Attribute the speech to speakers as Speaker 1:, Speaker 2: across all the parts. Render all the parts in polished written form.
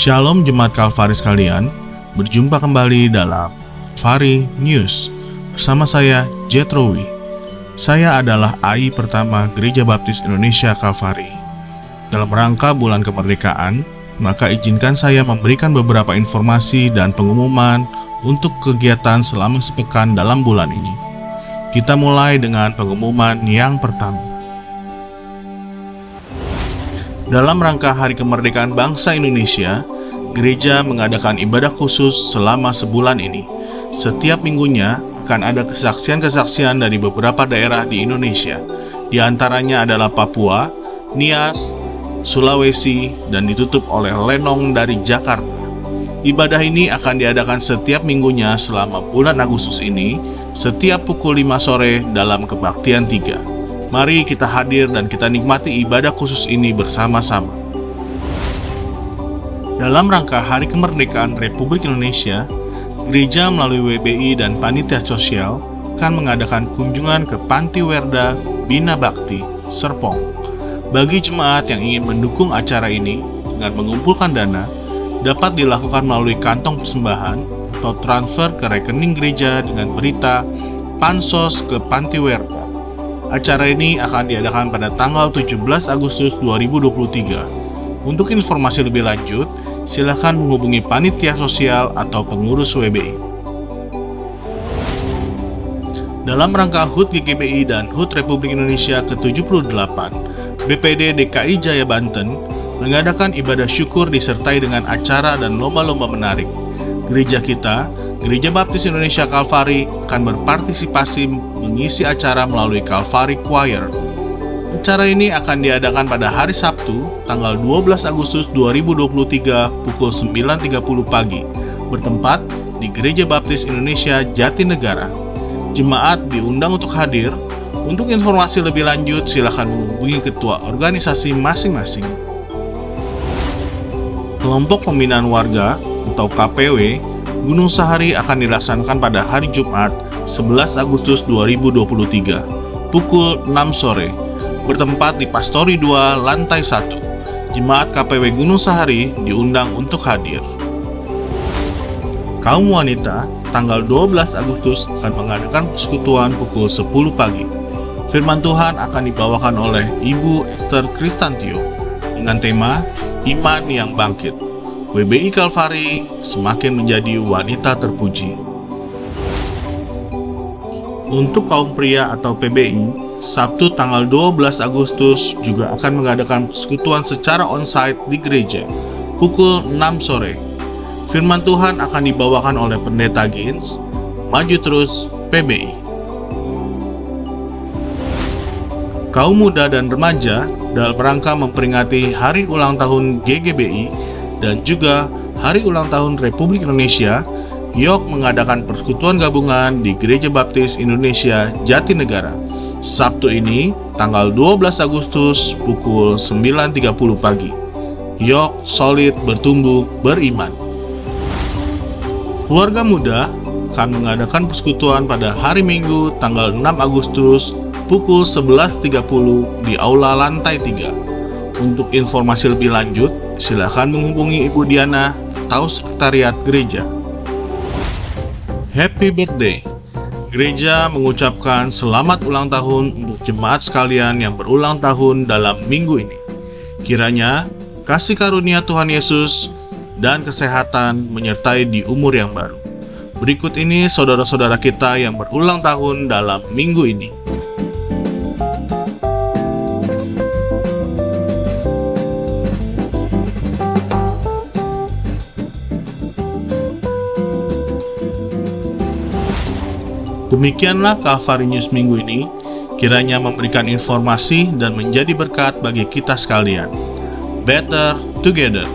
Speaker 1: Shalom Jemaat Kalvari sekalian, berjumpa kembali dalam Kalvari News bersama saya Jetrowi. Saya adalah AI pertama Gereja Baptis Indonesia Kalvari. Dalam rangka bulan kemerdekaan, maka izinkan saya memberikan beberapa informasi dan pengumuman untuk kegiatan selama sepekan dalam bulan ini. Kita mulai dengan pengumuman yang pertama. Dalam rangka Hari Kemerdekaan Bangsa Indonesia, gereja mengadakan ibadah khusus selama sebulan ini. Setiap minggunya akan ada kesaksian-kesaksian dari beberapa daerah di Indonesia. Di antaranya adalah Papua, Nias, Sulawesi, dan ditutup oleh Lenong dari Jakarta. Ibadah ini akan diadakan setiap minggunya selama bulan Agustus ini, setiap pukul 5 sore dalam kebaktian 3. Mari kita hadir dan kita nikmati ibadah khusus ini bersama-sama. Dalam rangka Hari Kemerdekaan Republik Indonesia, gereja melalui WBI dan Panitia Sosial akan mengadakan kunjungan ke Panti Werda Bina Bakti, Serpong. Bagi jemaat yang ingin mendukung acara ini dengan mengumpulkan dana, dapat dilakukan melalui kantong persembahan atau transfer ke rekening gereja dengan berita Pansos ke Panti Werda. Acara ini akan diadakan pada tanggal 17 Agustus 2023. Untuk informasi lebih lanjut, silakan menghubungi Panitia Sosial atau pengurus WBI. Dalam rangka HUT GGBI dan HUT Republik Indonesia ke-78, BPD DKI Jaya Banten mengadakan ibadah syukur disertai dengan acara dan lomba-lomba menarik. Gereja kita, Gereja Baptis Indonesia Kalvari, akan berpartisipasi mengisi acara melalui Kalvari Choir. Acara ini akan diadakan pada hari Sabtu, tanggal 12 Agustus 2023 pukul 9.30 pagi, bertempat di Gereja Baptis Indonesia Jatinegara. Jemaat diundang untuk hadir. Untuk informasi lebih lanjut, silakan menghubungi ketua organisasi masing-masing. Kelompok Pembinaan Warga atau KPW Gunung Sahari akan dilaksanakan pada hari Jumat 11 Agustus 2023 pukul 6 sore, bertempat di Pastori 2 lantai 1. Jemaat KPW Gunung Sahari diundang untuk hadir. Kaum wanita tanggal 12 Agustus akan mengadakan persekutuan pukul 10 pagi. Firman Tuhan akan dibawakan oleh Ibu Esther Kristantio dengan tema Iman yang Bangkit. WBI Kalvari semakin menjadi wanita terpuji. Untuk kaum pria atau PBI, Sabtu tanggal 12 Agustus juga akan mengadakan persekutuan secara onsite di gereja pukul 6 sore. Firman Tuhan akan dibawakan oleh Pendeta Gins, Maju Terus PBI. Kaum muda dan remaja dalam rangka memperingati Hari Ulang Tahun GGBI dan juga Hari Ulang Tahun Republik Indonesia, YOK mengadakan persekutuan gabungan di Gereja Baptis Indonesia Jatinegara. Sabtu ini, tanggal 12 Agustus pukul 9.30 pagi. YOK Solid Bertumbuh Beriman. Keluarga muda akan mengadakan persekutuan pada hari Minggu tanggal 6 Agustus pukul 11.30 di Aula Lantai 3. Untuk informasi lebih lanjut, silakan menghubungi Ibu Diana atau Sekretariat Gereja. Happy birthday! Gereja mengucapkan selamat ulang tahun untuk jemaat sekalian yang berulang tahun dalam minggu ini. Kiranya kasih karunia Tuhan Yesus dan kesehatan menyertai di umur yang baru. Berikut ini saudara-saudara kita yang berulang tahun dalam minggu ini. Demikianlah Kalvari News minggu ini, kiranya memberikan informasi dan menjadi berkat bagi kita sekalian. Better together.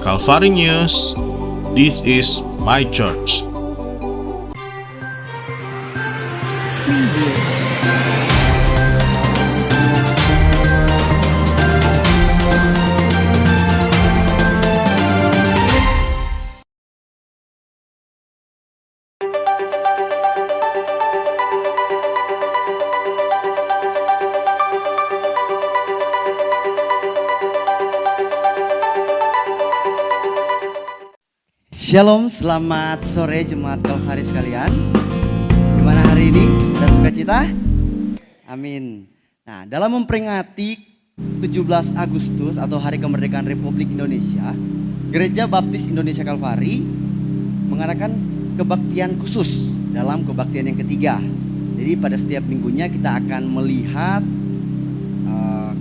Speaker 1: Kalvari News, this is my church.
Speaker 2: Shalom, selamat sore Jemaat Kalvari sekalian. Gimana hari ini? Ada sukacita? Amin. Nah, dalam memperingati 17 Agustus atau Hari Kemerdekaan Republik Indonesia, Gereja Baptis Indonesia Kalvari mengadakan kebaktian khusus dalam kebaktian yang ketiga. Jadi pada setiap minggunya kita akan melihat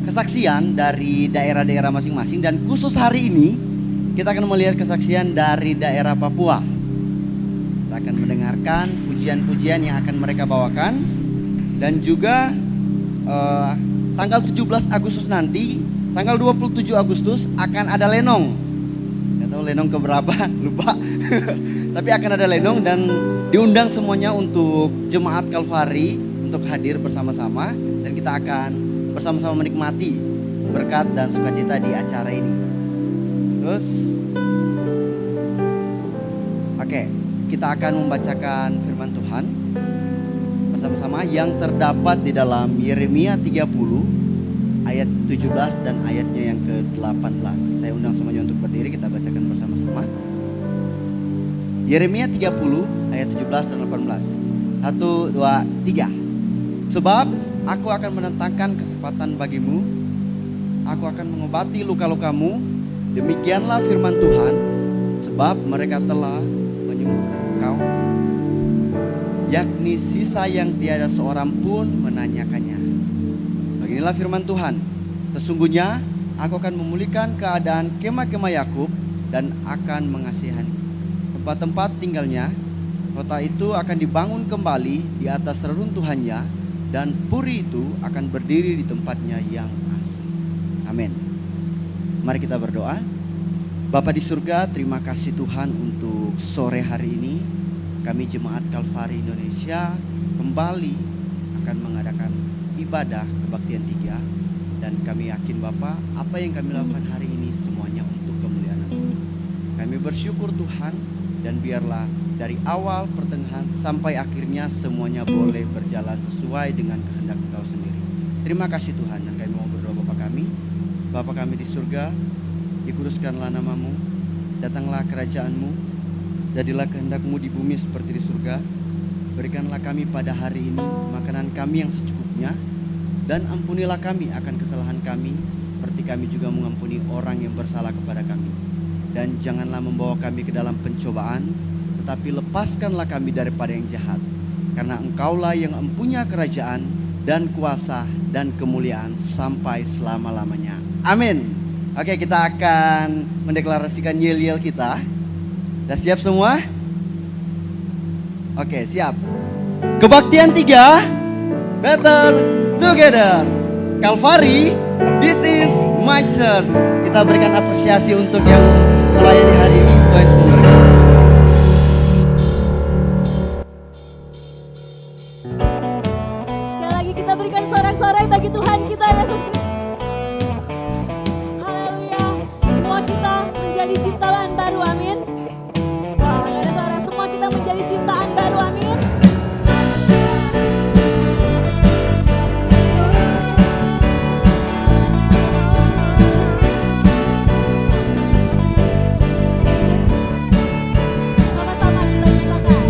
Speaker 2: kesaksian dari daerah-daerah masing-masing, dan khusus hari ini kita akan melihat kesaksian dari daerah Papua. Kita akan mendengarkan pujian-pujian yang akan mereka bawakan. Dan juga tanggal 17 Agustus nanti, tanggal 27 Agustus akan ada lenong. Gak tahu lenong keberapa, lupa. Tapi akan ada lenong dan diundang semuanya untuk Jemaat Kalvari untuk hadir bersama-sama. Dan kita akan bersama-sama menikmati berkat dan sukacita di acara ini. Terus, oke, kita akan membacakan firman Tuhan bersama-sama yang terdapat di dalam Yeremia 30 ayat 17 dan ayatnya yang ke-18. Saya undang semuanya untuk berdiri, kita bacakan bersama-sama. Yeremia 30 ayat 17 dan 18. 1, 2, 3. Sebab aku akan menentangkan kesempatan bagimu, aku akan mengobati luka-lukamu. Demikianlah firman Tuhan, sebab mereka telah menyembuhkan engkau, yakni sisa yang tiada seorang pun menanyakannya. Beginilah firman Tuhan, sesungguhnya aku akan memulihkan keadaan kemah-kemah Yakub dan akan mengasihani tempat-tempat tinggalnya. Kota itu akan dibangun kembali di atas reruntuhannya, dan puri itu akan berdiri di tempatnya yang asli. Amin. Mari kita berdoa. Bapa di surga, terima kasih Tuhan untuk sore hari ini. Kami Jemaat Kalvari Indonesia kembali akan mengadakan ibadah kebaktian 3. Dan kami yakin Bapa, apa yang kami lakukan hari ini semuanya untuk kemuliaan-Mu. Kami bersyukur Tuhan, dan biarlah dari awal, pertengahan, sampai akhirnya semuanya boleh berjalan sesuai dengan kehendak Engkau sendiri. Terima kasih Tuhan, dan kami mau berdoa Bapa kami. Bapa kami di surga, dikuduskanlah nama-Mu, datanglah kerajaan-Mu, jadilah kehendak-Mu di bumi seperti di surga. Berikanlah kami pada hari ini makanan kami yang secukupnya, dan ampunilah kami akan kesalahan kami, seperti kami juga mengampuni orang yang bersalah kepada kami. Dan janganlah membawa kami ke dalam pencobaan, tetapi lepaskanlah kami daripada yang jahat. Karena Engkaulah yang mempunyai kerajaan dan kuasa dan kemuliaan sampai selama-lamanya. Amin. Oke, kita akan mendeklarasikan yel-yel kita. Sudah siap semua? Oke, siap. Kebaktian 3, better together. Kalvari, this is my church. Kita berikan apresiasi untuk yang melayani hari ini. Tuhan Yesus memberkati.
Speaker 3: Sekali lagi kita berikan sorak-sorai bagi Tuhan kita Yesus Kristus. Haleluya. Semua kita menjadi ciptaan baru, amin. Wah, gak ada suara. Semua kita menjadi ciptaan baru, amin. Sama-sama kita nyatakan.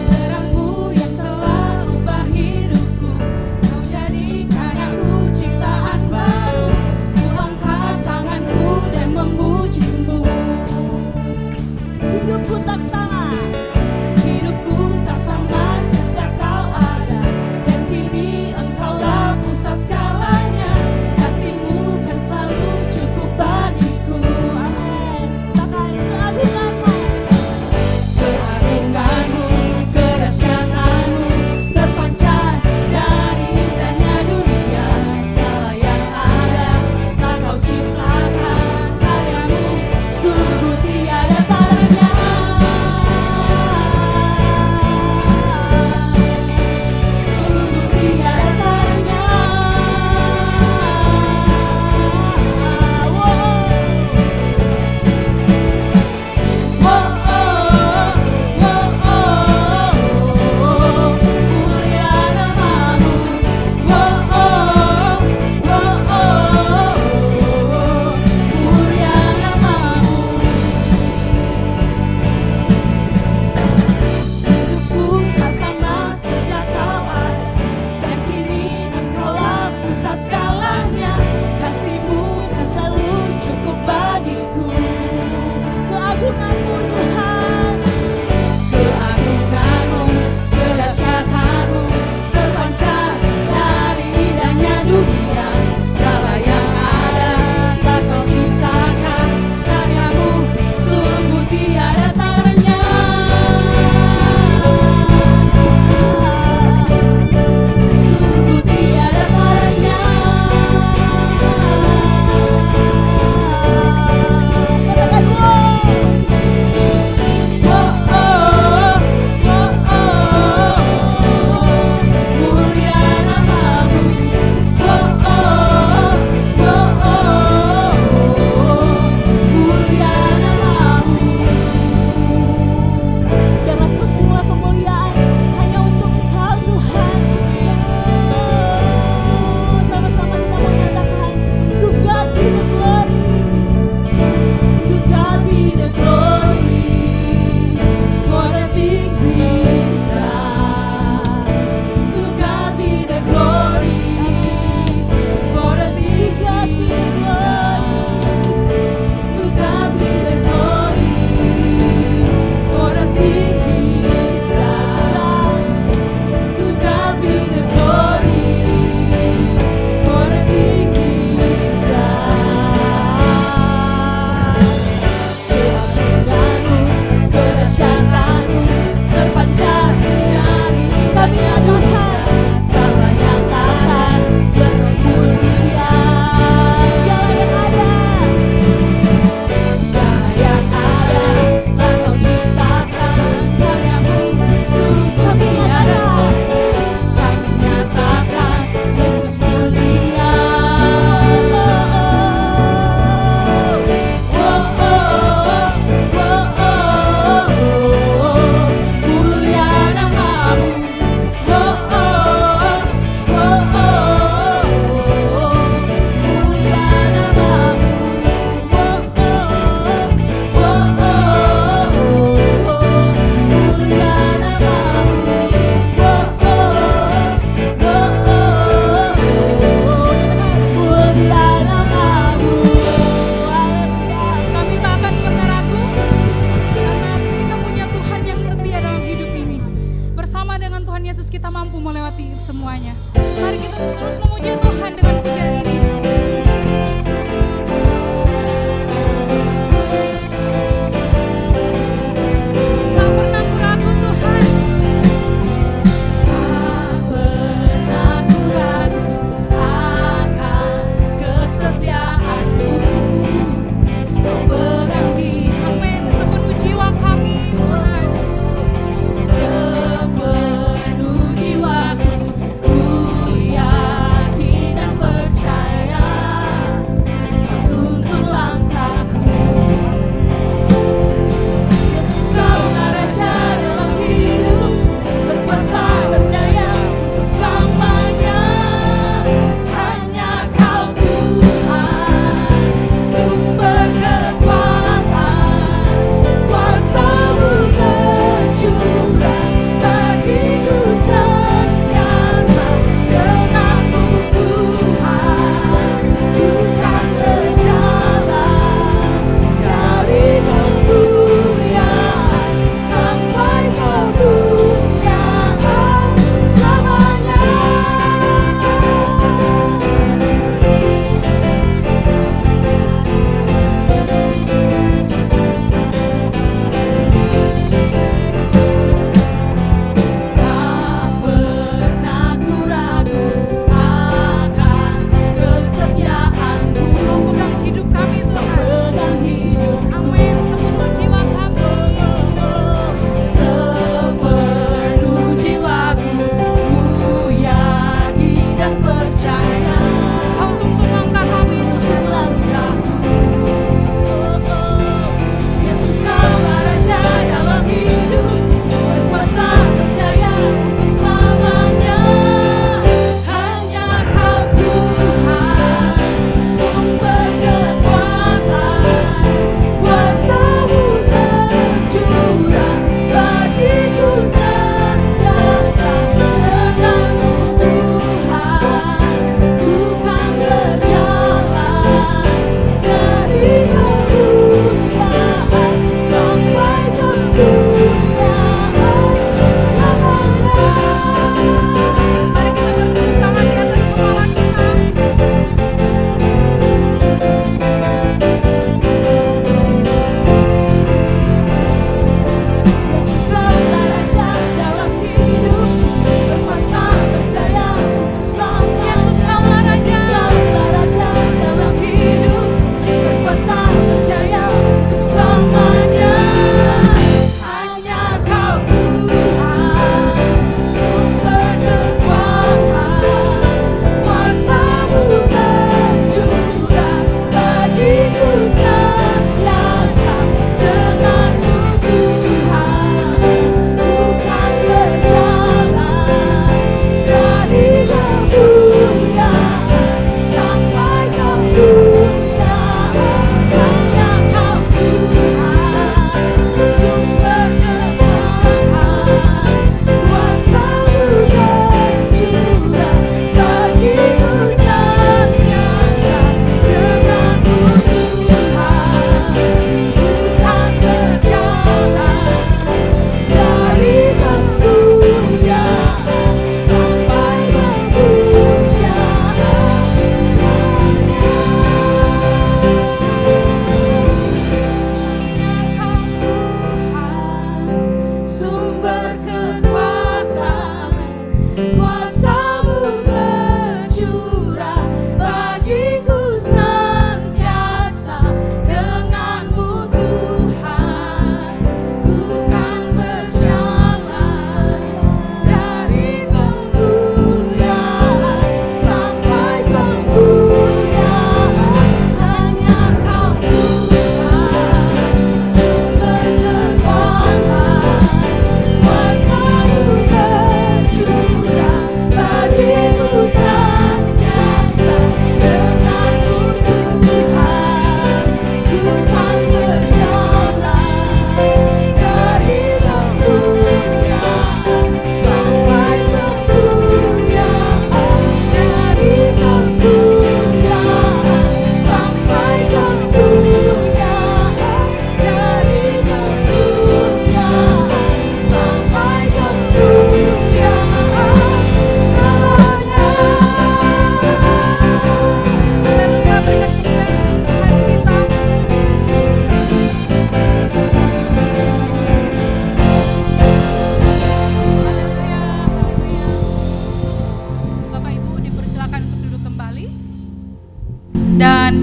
Speaker 3: Terangmu yang telah ubah hidupku, kau jadikan aku ciptaan
Speaker 4: Tuhan Yesus kita mampu melewati semuanya. Mari kita terus memuji Tuhan dengan pujian ini. Tak pernah ku ragu Tuhan. Tak pernah ku ragu akan kesetiaan-Mu. Kau pegang hidup, amin, sepenuh jiwa kami Tuhan. Sepenuh jiwaku ku yakin dan percaya.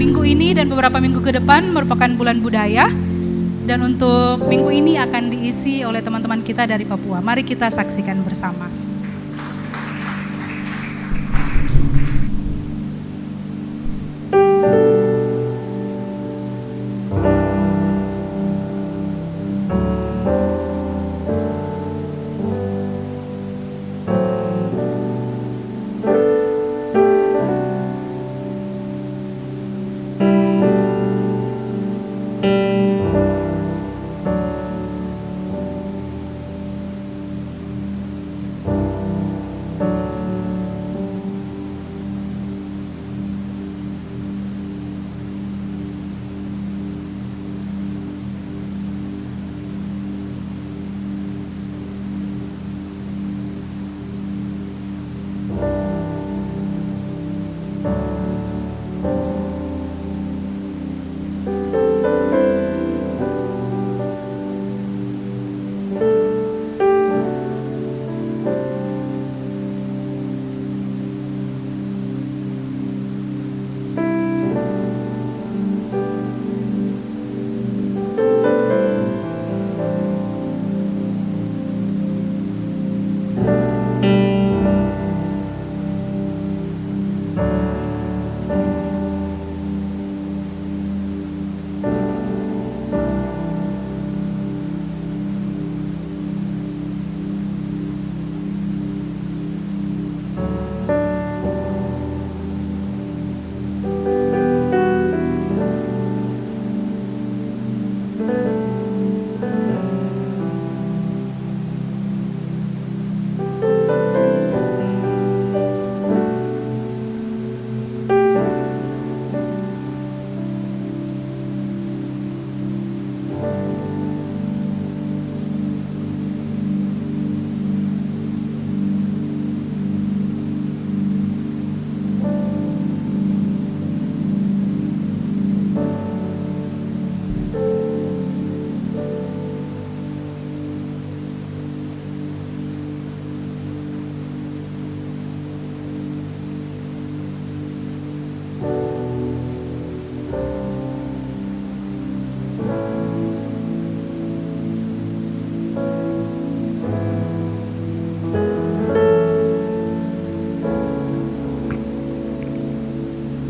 Speaker 4: minggu ini dan beberapa minggu ke depan merupakan bulan budaya. Dan untuk minggu ini akan diisi oleh teman-teman kita dari Papua. Mari kita saksikan bersama.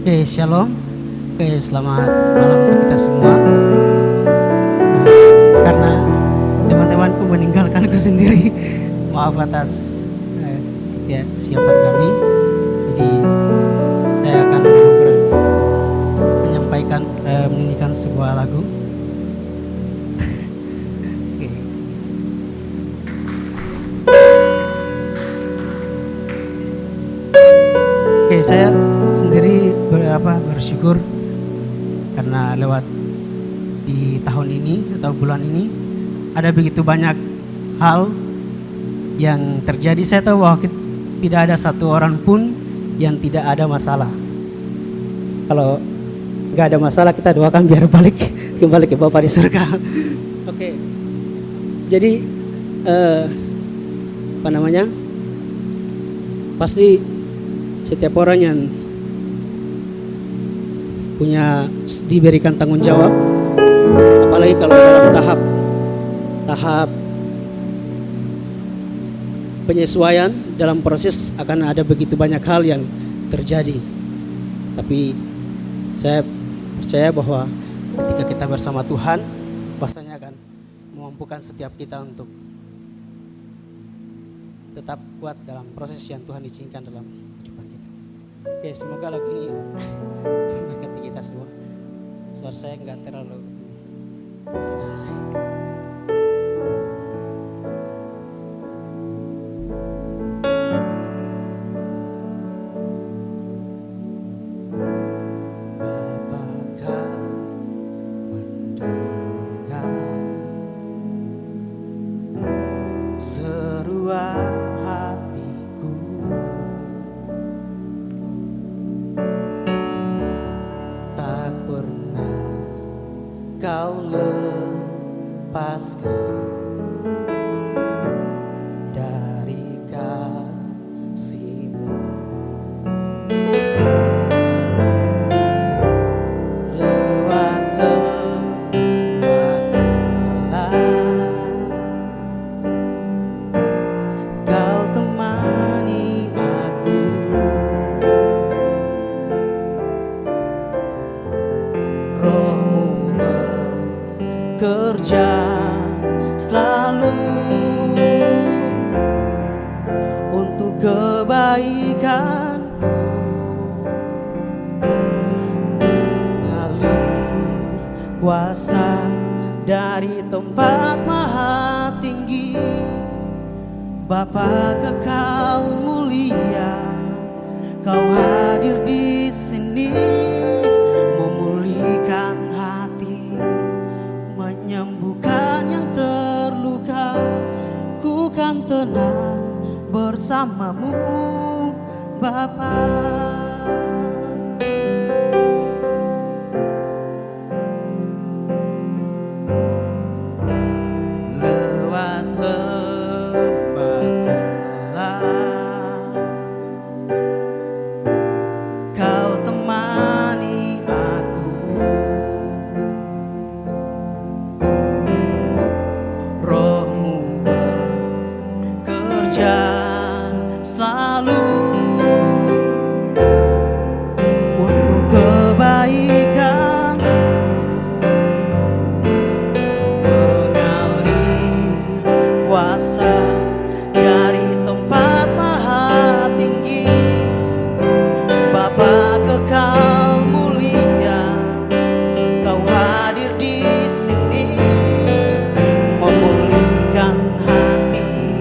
Speaker 5: Oke, shalom. Oke, selamat malam untuk kita semua. Karena teman-temanku meninggalkanku sendiri, maaf atas ketidaksiapan kami. Jadi saya akan menyanyikan sebuah lagu. Oke. Oke, saya sendiri bersyukur karena lewat di tahun ini atau bulan ini ada begitu banyak hal yang terjadi. Saya tahu bahwa tidak ada satu orang pun yang tidak ada masalah. Kalau nggak ada masalah, kita doakan biar kembali ke Bapa di surga. Oke. Jadi pasti setiap orang yang diberikan tanggung jawab, apalagi kalau dalam tahap penyesuaian, dalam proses akan ada begitu banyak hal yang terjadi. Tapi saya percaya bahwa ketika kita bersama Tuhan, pastinya akan memampukan setiap kita untuk tetap kuat dalam proses yang Tuhan izinkan dalam kehidupan kita. Oke, semoga lagu ini memberkati kita semua. Suara saya nggak terlalu besar. Kau lepaskan dari kasih-Mu. kuasa dari tempat maha tinggi. Bapa kekal mulia, Kau hadir di sini, memulihkan hati, menyembuhkan yang terluka. Ku kan tenang bersamamu, Bapa. Lewat lembah gelap, Kau temani aku. Roh-Mu bekerja selalu untuk kebaikan, mengalir kuasa dari tempat maha tinggi. Bapa kekal mulia, Kau hadir di sini, memulihkan hati,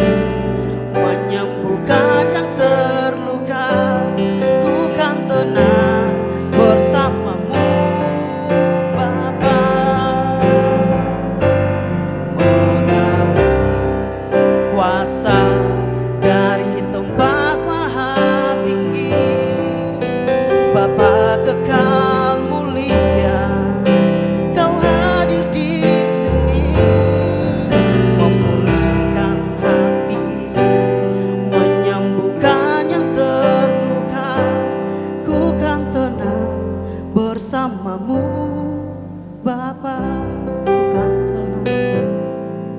Speaker 5: menyembuhkan yang terluka. Ku kan tenang bersamamu, Bapa. Mengalir kuasa dari tempat maha tinggi. Bapa kekal mulia, Kau hadir di sini, memulihkan hati, menyembuhkan yang terluka. Ku kan tenang bersamamu, Bapa.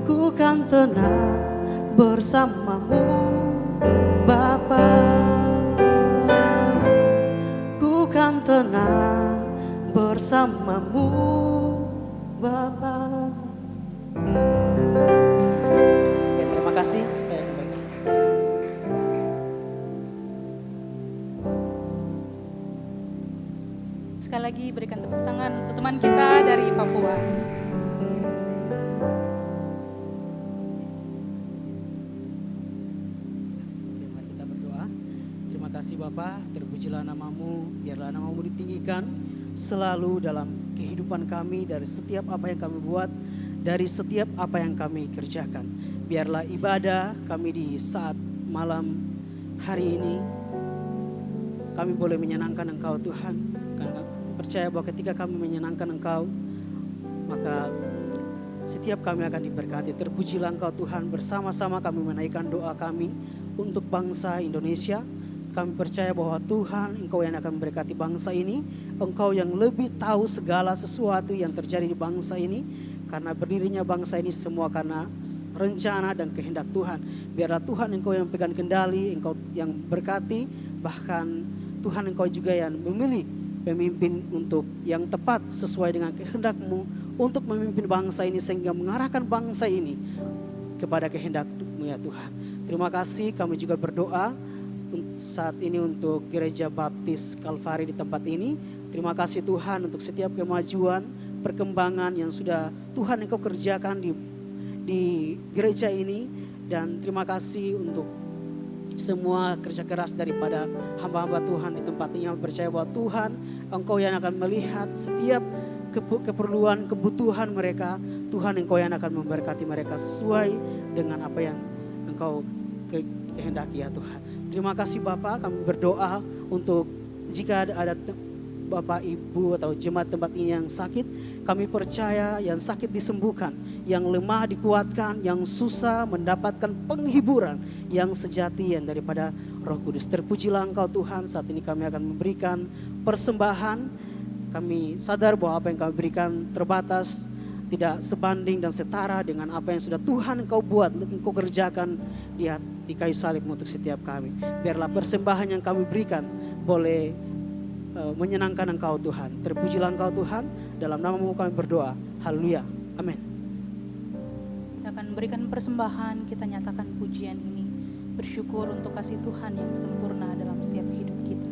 Speaker 5: Ku kan tenang bersamamu, Bapa. Ku kan tenang bersamamu, Bapa. Ya, terima kasih. Saya kembali.
Speaker 4: Sekali lagi berikan tepuk tangan untuk teman kita dari Papua.
Speaker 5: Oke, mari kita berdoa. Terima kasih Bapa, terpujilah nama-Mu, biarlah nama-Mu ditinggikan selalu dalam kehidupan kami, dari setiap apa yang kami buat, dari setiap apa yang kami kerjakan. Biarlah ibadah kami di saat malam hari ini, kami boleh menyenangkan Engkau Tuhan. Karena kami percaya bahwa ketika kami menyenangkan Engkau, maka setiap kami akan diberkati. Terpujilah Engkau Tuhan, bersama-sama kami menaikkan doa kami untuk bangsa Indonesia. Kami percaya bahwa Tuhan, Engkau yang akan memberkati bangsa ini. Engkau yang lebih tahu segala sesuatu yang terjadi di bangsa ini. Karena berdirinya bangsa ini semua karena rencana dan kehendak Tuhan. Biarlah Tuhan Engkau yang pegang kendali, Engkau yang berkati. Bahkan Tuhan Engkau juga yang memilih pemimpin untuk yang tepat sesuai dengan kehendak-Mu untuk memimpin bangsa ini, sehingga mengarahkan bangsa ini kepada kehendak-Mu ya Tuhan. Terima kasih, kami juga berdoa saat ini untuk Gereja Baptis Kalvari di tempat ini. Terima kasih Tuhan untuk setiap kemajuan, perkembangan yang sudah Tuhan Engkau kerjakan di gereja ini. Dan terima kasih untuk semua kerja keras daripada hamba-hamba Tuhan di tempat ini. Yang percaya bahwa Tuhan Engkau yang akan melihat setiap keperluan, kebutuhan mereka. Tuhan Engkau yang akan memberkati mereka sesuai dengan apa yang Engkau kehendaki ya Tuhan. Terima kasih Bapak, kami berdoa untuk jika ada Bapak Ibu atau jemaat tempat ini yang sakit, kami percaya yang sakit disembuhkan, yang lemah dikuatkan, yang susah mendapatkan penghiburan yang sejati yang daripada Roh Kudus. Terpujilah Engkau Tuhan, saat ini kami akan memberikan persembahan. Kami sadar bahwa apa yang kami berikan terbatas, tidak sebanding dan setara dengan apa yang sudah Tuhan Engkau buat, Engkau kerjakan di kayu salib untuk setiap kami. Biarlah persembahan yang kami berikan boleh menyenangkan Engkau Tuhan. Terpujilah Engkau Tuhan, dalam nama-Mu kami berdoa. Haleluya. Amin.
Speaker 4: Kita akan berikan persembahan, kita nyatakan pujian ini, bersyukur untuk kasih Tuhan yang sempurna dalam setiap hidup kita.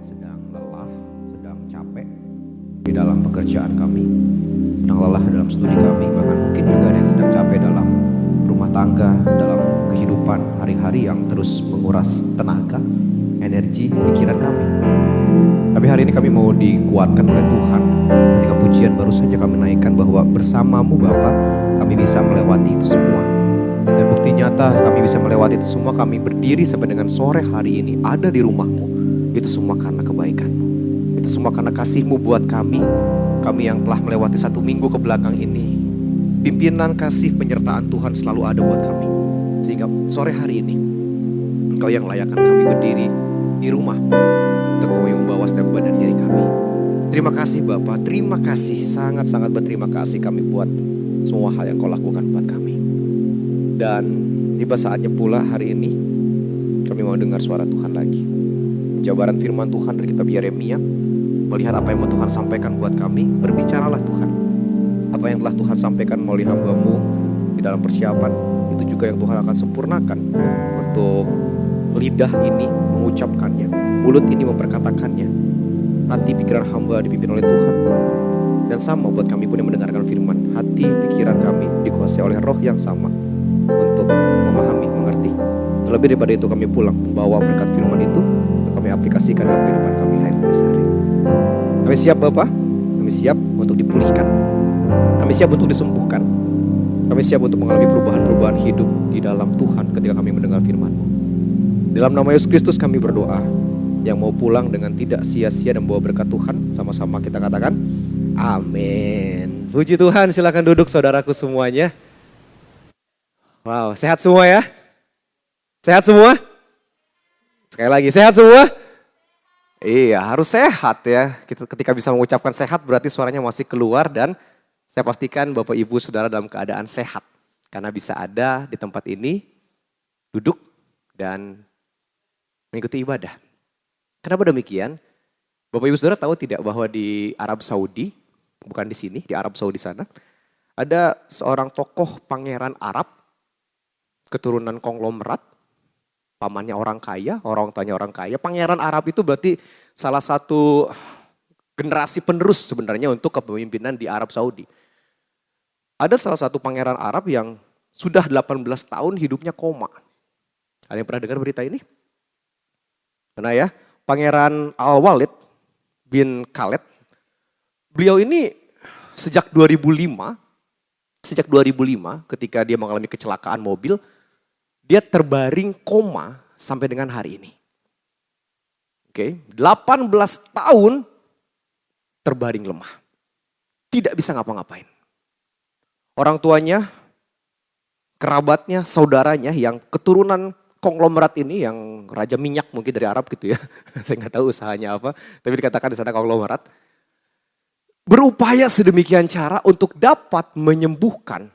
Speaker 6: sedang lelah, sedang capek di dalam pekerjaan kami, sedang lelah dalam studi kami, bahkan mungkin juga ada yang sedang capek dalam rumah tangga, dalam kehidupan hari-hari yang terus menguras tenaga, energi, pikiran kami. Tapi hari ini kami mau dikuatkan oleh Tuhan. Ketika pujian baru saja kami naikkan bahwa bersamamu Bapa kami bisa melewati itu semua. Dan bukti nyata kami bisa melewati itu semua, kami berdiri sampai dengan sore hari ini ada di rumahmu. Itu semua karena kebaikanmu. Itu semua karena kasihmu buat kami yang telah melewati 1 minggu ke belakang ini. Pimpinan kasih penyertaan Tuhan selalu ada buat kami. Sehingga sore hari ini Engkau yang layakkan kami berdiri di rumahmu. Engkau yang membawa setiap badan diri kami. Terima kasih Bapa, terima kasih, sangat-sangat berterima kasih kami buat semua hal yang Kau lakukan buat kami. Dan tiba saatnya pula hari ini kami mau dengar suara Tuhan lagi. Jabaran firman Tuhan dari kitab Yeremia, melihat apa yang mau Tuhan sampaikan buat kami. Berbicaralah Tuhan, apa yang telah Tuhan sampaikan melalui hamba-Mu di dalam persiapan, itu juga yang Tuhan akan sempurnakan untuk lidah ini mengucapkannya, mulut ini memperkatakannya, hati pikiran hamba dipimpin oleh Tuhan. Dan sama buat kami pun yang mendengarkan firman, hati pikiran kami dikuasai oleh roh yang sama untuk memahami, mengerti. Terlebih daripada itu kami pulang membawa berkat firman itu untuk kami aplikasikan dalam kehidupan kami hari-hari. Kami siap Bapak, kami siap untuk dipulihkan, kami siap untuk disembuhkan, kami siap untuk mengalami perubahan-perubahan hidup di dalam Tuhan ketika kami mendengar firman-Mu. Dalam nama Yesus Kristus kami berdoa, yang mau pulang dengan tidak sia-sia dan bawa berkat Tuhan, sama-sama kita katakan amin. Puji Tuhan, silakan duduk saudaraku semuanya. Wow, sehat semua ya? Sehat semua? Sekali lagi, sehat semua? Iya, harus sehat ya. Ketika bisa mengucapkan sehat berarti suaranya masih keluar, dan saya pastikan Bapak Ibu Saudara dalam keadaan sehat. Karena bisa ada di tempat ini, duduk dan mengikuti ibadah. Kenapa demikian? Bapak Ibu Saudara tahu tidak bahwa di Arab Saudi, bukan di sini, di Arab Saudi sana, ada seorang tokoh pangeran Arab, keturunan konglomerat, pamannya orang kaya, orang tuanya orang kaya. Pangeran Arab itu berarti salah satu generasi penerus sebenarnya untuk kepemimpinan di Arab Saudi. Ada salah satu pangeran Arab yang sudah 18 tahun hidupnya koma. Ada yang pernah dengar berita ini? Pernah ya? Pangeran Al-Walid bin Khaled. Beliau ini sejak 2005 ketika dia mengalami kecelakaan mobil, dia terbaring koma sampai dengan hari ini. Oke, 18 tahun terbaring lemah. Tidak bisa ngapa-ngapain. Orang tuanya, kerabatnya, saudaranya yang keturunan konglomerat ini, yang raja minyak mungkin dari Arab gitu ya. Saya nggak tahu usahanya apa, tapi dikatakan di sana konglomerat. Berupaya sedemikian cara untuk dapat menyembuhkan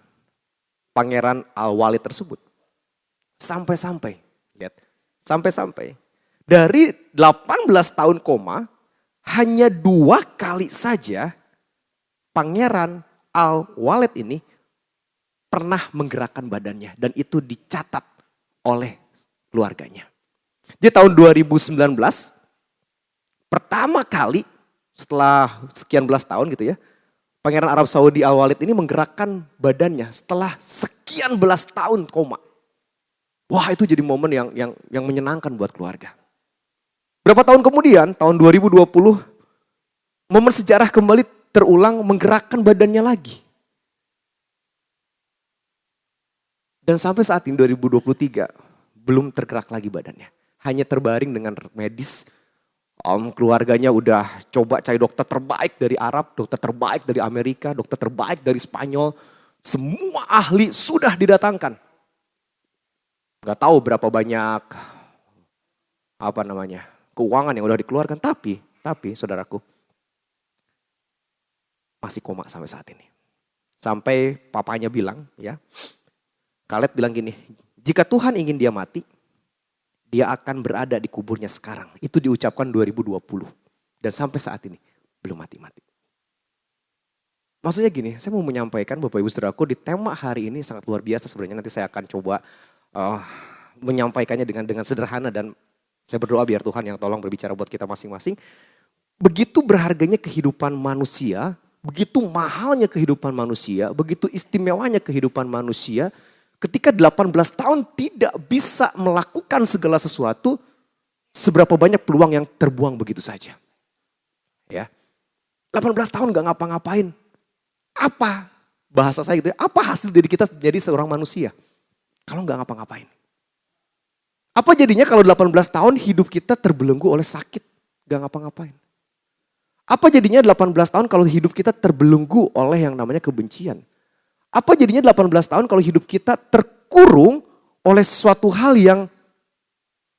Speaker 6: Pangeran Al-Walid tersebut. Sampai-sampai, lihat, sampai-sampai dari 18 tahun koma, hanya 2 kali saja Pangeran Al-Walid ini pernah menggerakkan badannya, dan itu dicatat oleh keluarganya. Jadi tahun 2019, pertama kali setelah sekian belas tahun gitu ya, Pangeran Arab Saudi Al-Walid ini menggerakkan badannya setelah sekian belas tahun koma. Wah, itu jadi momen yang menyenangkan buat keluarga. Berapa tahun kemudian, tahun 2020, momen sejarah kembali terulang, menggerakkan badannya lagi. Dan sampai saat ini 2023, belum tergerak lagi badannya. Hanya terbaring dengan medis. Keluarganya udah coba cari dokter terbaik dari Arab, dokter terbaik dari Amerika, dokter terbaik dari Spanyol. Semua ahli sudah didatangkan. Gak tahu berapa banyak keuangan yang udah dikeluarkan, tapi saudaraku masih koma sampai saat ini. Sampai papanya bilang ya, Khaled bilang gini, jika Tuhan ingin dia mati, dia akan berada di kuburnya sekarang. Itu diucapkan 2020 dan sampai saat ini belum mati-mati. Maksudnya gini, saya mau menyampaikan Bapak Ibu Saudaraku, di tema hari ini sangat luar biasa sebenarnya. Nanti saya akan coba menyampaikannya dengan sederhana dan Saya berdoa biar Tuhan yang tolong berbicara buat kita masing-masing. Begitu berharganya kehidupan manusia, begitu mahalnya kehidupan manusia, begitu istimewanya kehidupan manusia, ketika 18 tahun tidak bisa melakukan segala sesuatu, seberapa banyak peluang yang terbuang begitu saja. Ya, 18 tahun gak ngapa-ngapain. Apa bahasa saya gitu ya, apa hasil dari kita jadi seorang manusia kalau gak ngapa-ngapain? Apa jadinya kalau 18 tahun hidup kita terbelenggu oleh sakit, gak ngapa-ngapain? Apa jadinya 18 tahun kalau hidup kita terbelenggu oleh yang namanya kebencian? Apa jadinya 18 tahun kalau hidup kita terkurung oleh suatu hal yang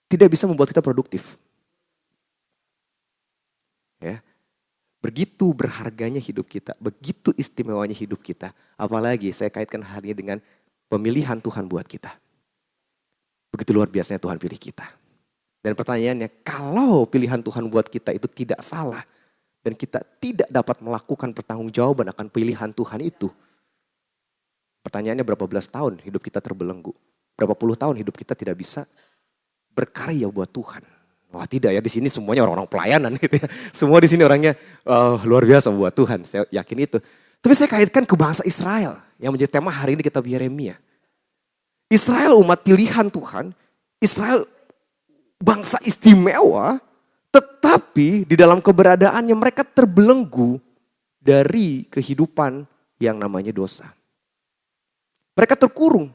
Speaker 6: tidak bisa membuat kita produktif? Ya. Begitu berharganya hidup kita, begitu istimewanya hidup kita. Apalagi saya kaitkan hari ini dengan pemilihan Tuhan buat kita. Begitu luar biasanya Tuhan pilih kita. Dan pertanyaannya, kalau pilihan Tuhan buat kita itu tidak salah, dan kita tidak dapat melakukan pertanggungjawaban akan pilihan Tuhan itu, pertanyaannya berapa belas tahun hidup kita terbelenggu? Berapa puluh tahun hidup kita tidak bisa berkarya buat Tuhan? Wah tidak ya, di sini semuanya orang-orang pelayanan gitu ya. Semua di sini orangnya luar biasa buat Tuhan, saya yakin itu. Tapi saya kaitkan ke bangsa Israel yang menjadi tema hari ini kitab Yeremia. Israel umat pilihan Tuhan, Israel bangsa istimewa, tetapi di dalam keberadaannya mereka terbelenggu dari kehidupan yang namanya dosa. Mereka terkurung.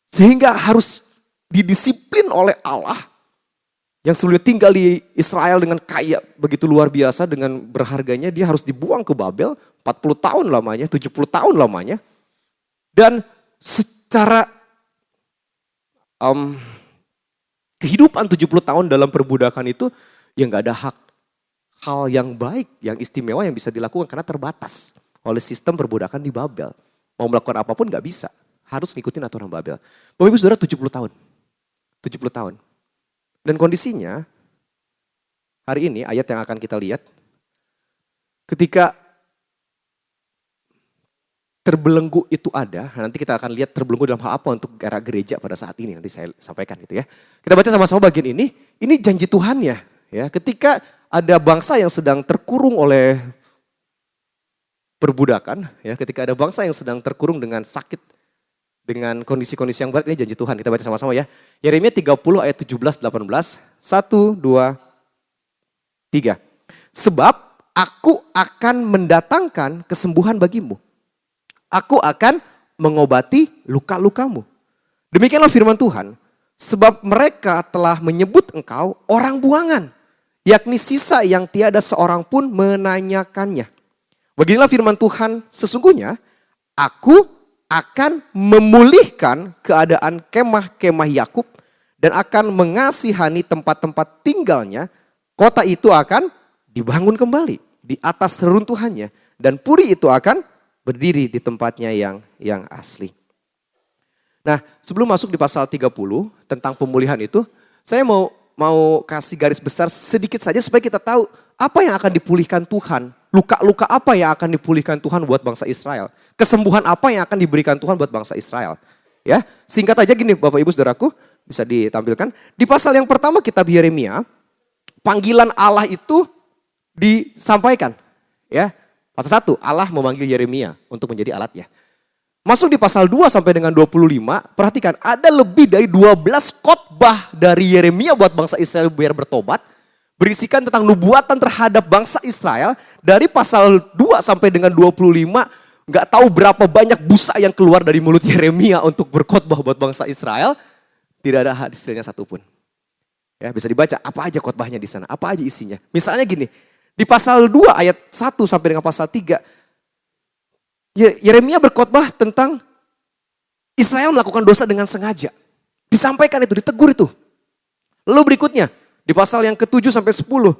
Speaker 6: Sehingga harus didisiplin oleh Allah yang sebelumnya tinggal di Israel dengan kaya begitu luar biasa, dengan berharganya, dia harus dibuang ke Babel 40 tahun lamanya, 70 tahun lamanya. Dan secara kehidupan 70 tahun dalam perbudakan itu, ya gak ada hal yang baik, yang istimewa yang bisa dilakukan karena terbatas oleh sistem perbudakan di Babel. Mau melakukan apapun gak bisa, harus ngikutin aturan Babel. Bapak Ibu Saudara 70 tahun. 70 tahun. Dan kondisinya, hari ini ayat yang akan kita lihat, ketika terbelenggu itu ada, nanti kita akan lihat terbelenggu dalam hal apa untuk era gereja pada saat ini, nanti saya sampaikan gitu ya. Kita baca sama-sama bagian ini janji Tuhan ya. Ketika ada bangsa yang sedang terkurung oleh perbudakan, ya, ketika ada bangsa yang sedang terkurung dengan sakit, dengan kondisi-kondisi yang berat, ini janji Tuhan. Kita baca sama-sama ya. Yeremia 30 ayat 17-18. 1, 2, 3. Sebab aku akan mendatangkan kesembuhan bagimu. Aku akan mengobati luka-lukamu. Demikianlah firman Tuhan. Sebab mereka telah menyebut engkau orang buangan. Yakni sisa yang tiada seorang pun menanyakannya. Beginilah firman Tuhan, sesungguhnya aku akan memulihkan keadaan kemah-kemah Yakub dan akan mengasihani tempat-tempat tinggalnya. Kota itu akan dibangun kembali di atas reruntuhannya dan puri itu akan berdiri di tempatnya yang asli. Nah, sebelum masuk di pasal 30 tentang pemulihan itu, saya mau kasih garis besar sedikit saja supaya kita tahu apa yang akan dipulihkan Tuhan. Luka-luka apa yang akan dipulihkan Tuhan buat bangsa Israel? Kesembuhan apa yang akan diberikan Tuhan buat bangsa Israel? Ya, singkat aja gini Bapak Ibu Saudaraku, bisa ditampilkan. Di pasal yang pertama kitab Yeremia, panggilan Allah itu disampaikan. Ya, pasal 1, Allah memanggil Yeremia untuk menjadi alatnya. Masuk di pasal 2 sampai dengan 25, perhatikan ada lebih dari 12 khotbah dari Yeremia buat bangsa Israel biar bertobat. Berisikan tentang nubuatan terhadap bangsa Israel. Dari pasal 2 sampai dengan 25, gak tahu berapa banyak busa yang keluar dari mulut Yeremia untuk berkhotbah buat bangsa Israel. Tidak ada hasilnya satupun. Ya, bisa dibaca apa aja khotbahnya di sana, apa aja isinya. Misalnya gini, di pasal 2 ayat 1 sampai dengan pasal 3, Yeremia berkhotbah tentang Israel melakukan dosa dengan sengaja. Disampaikan itu, ditegur itu. Lalu berikutnya, di pasal yang ke-7 sampai 10,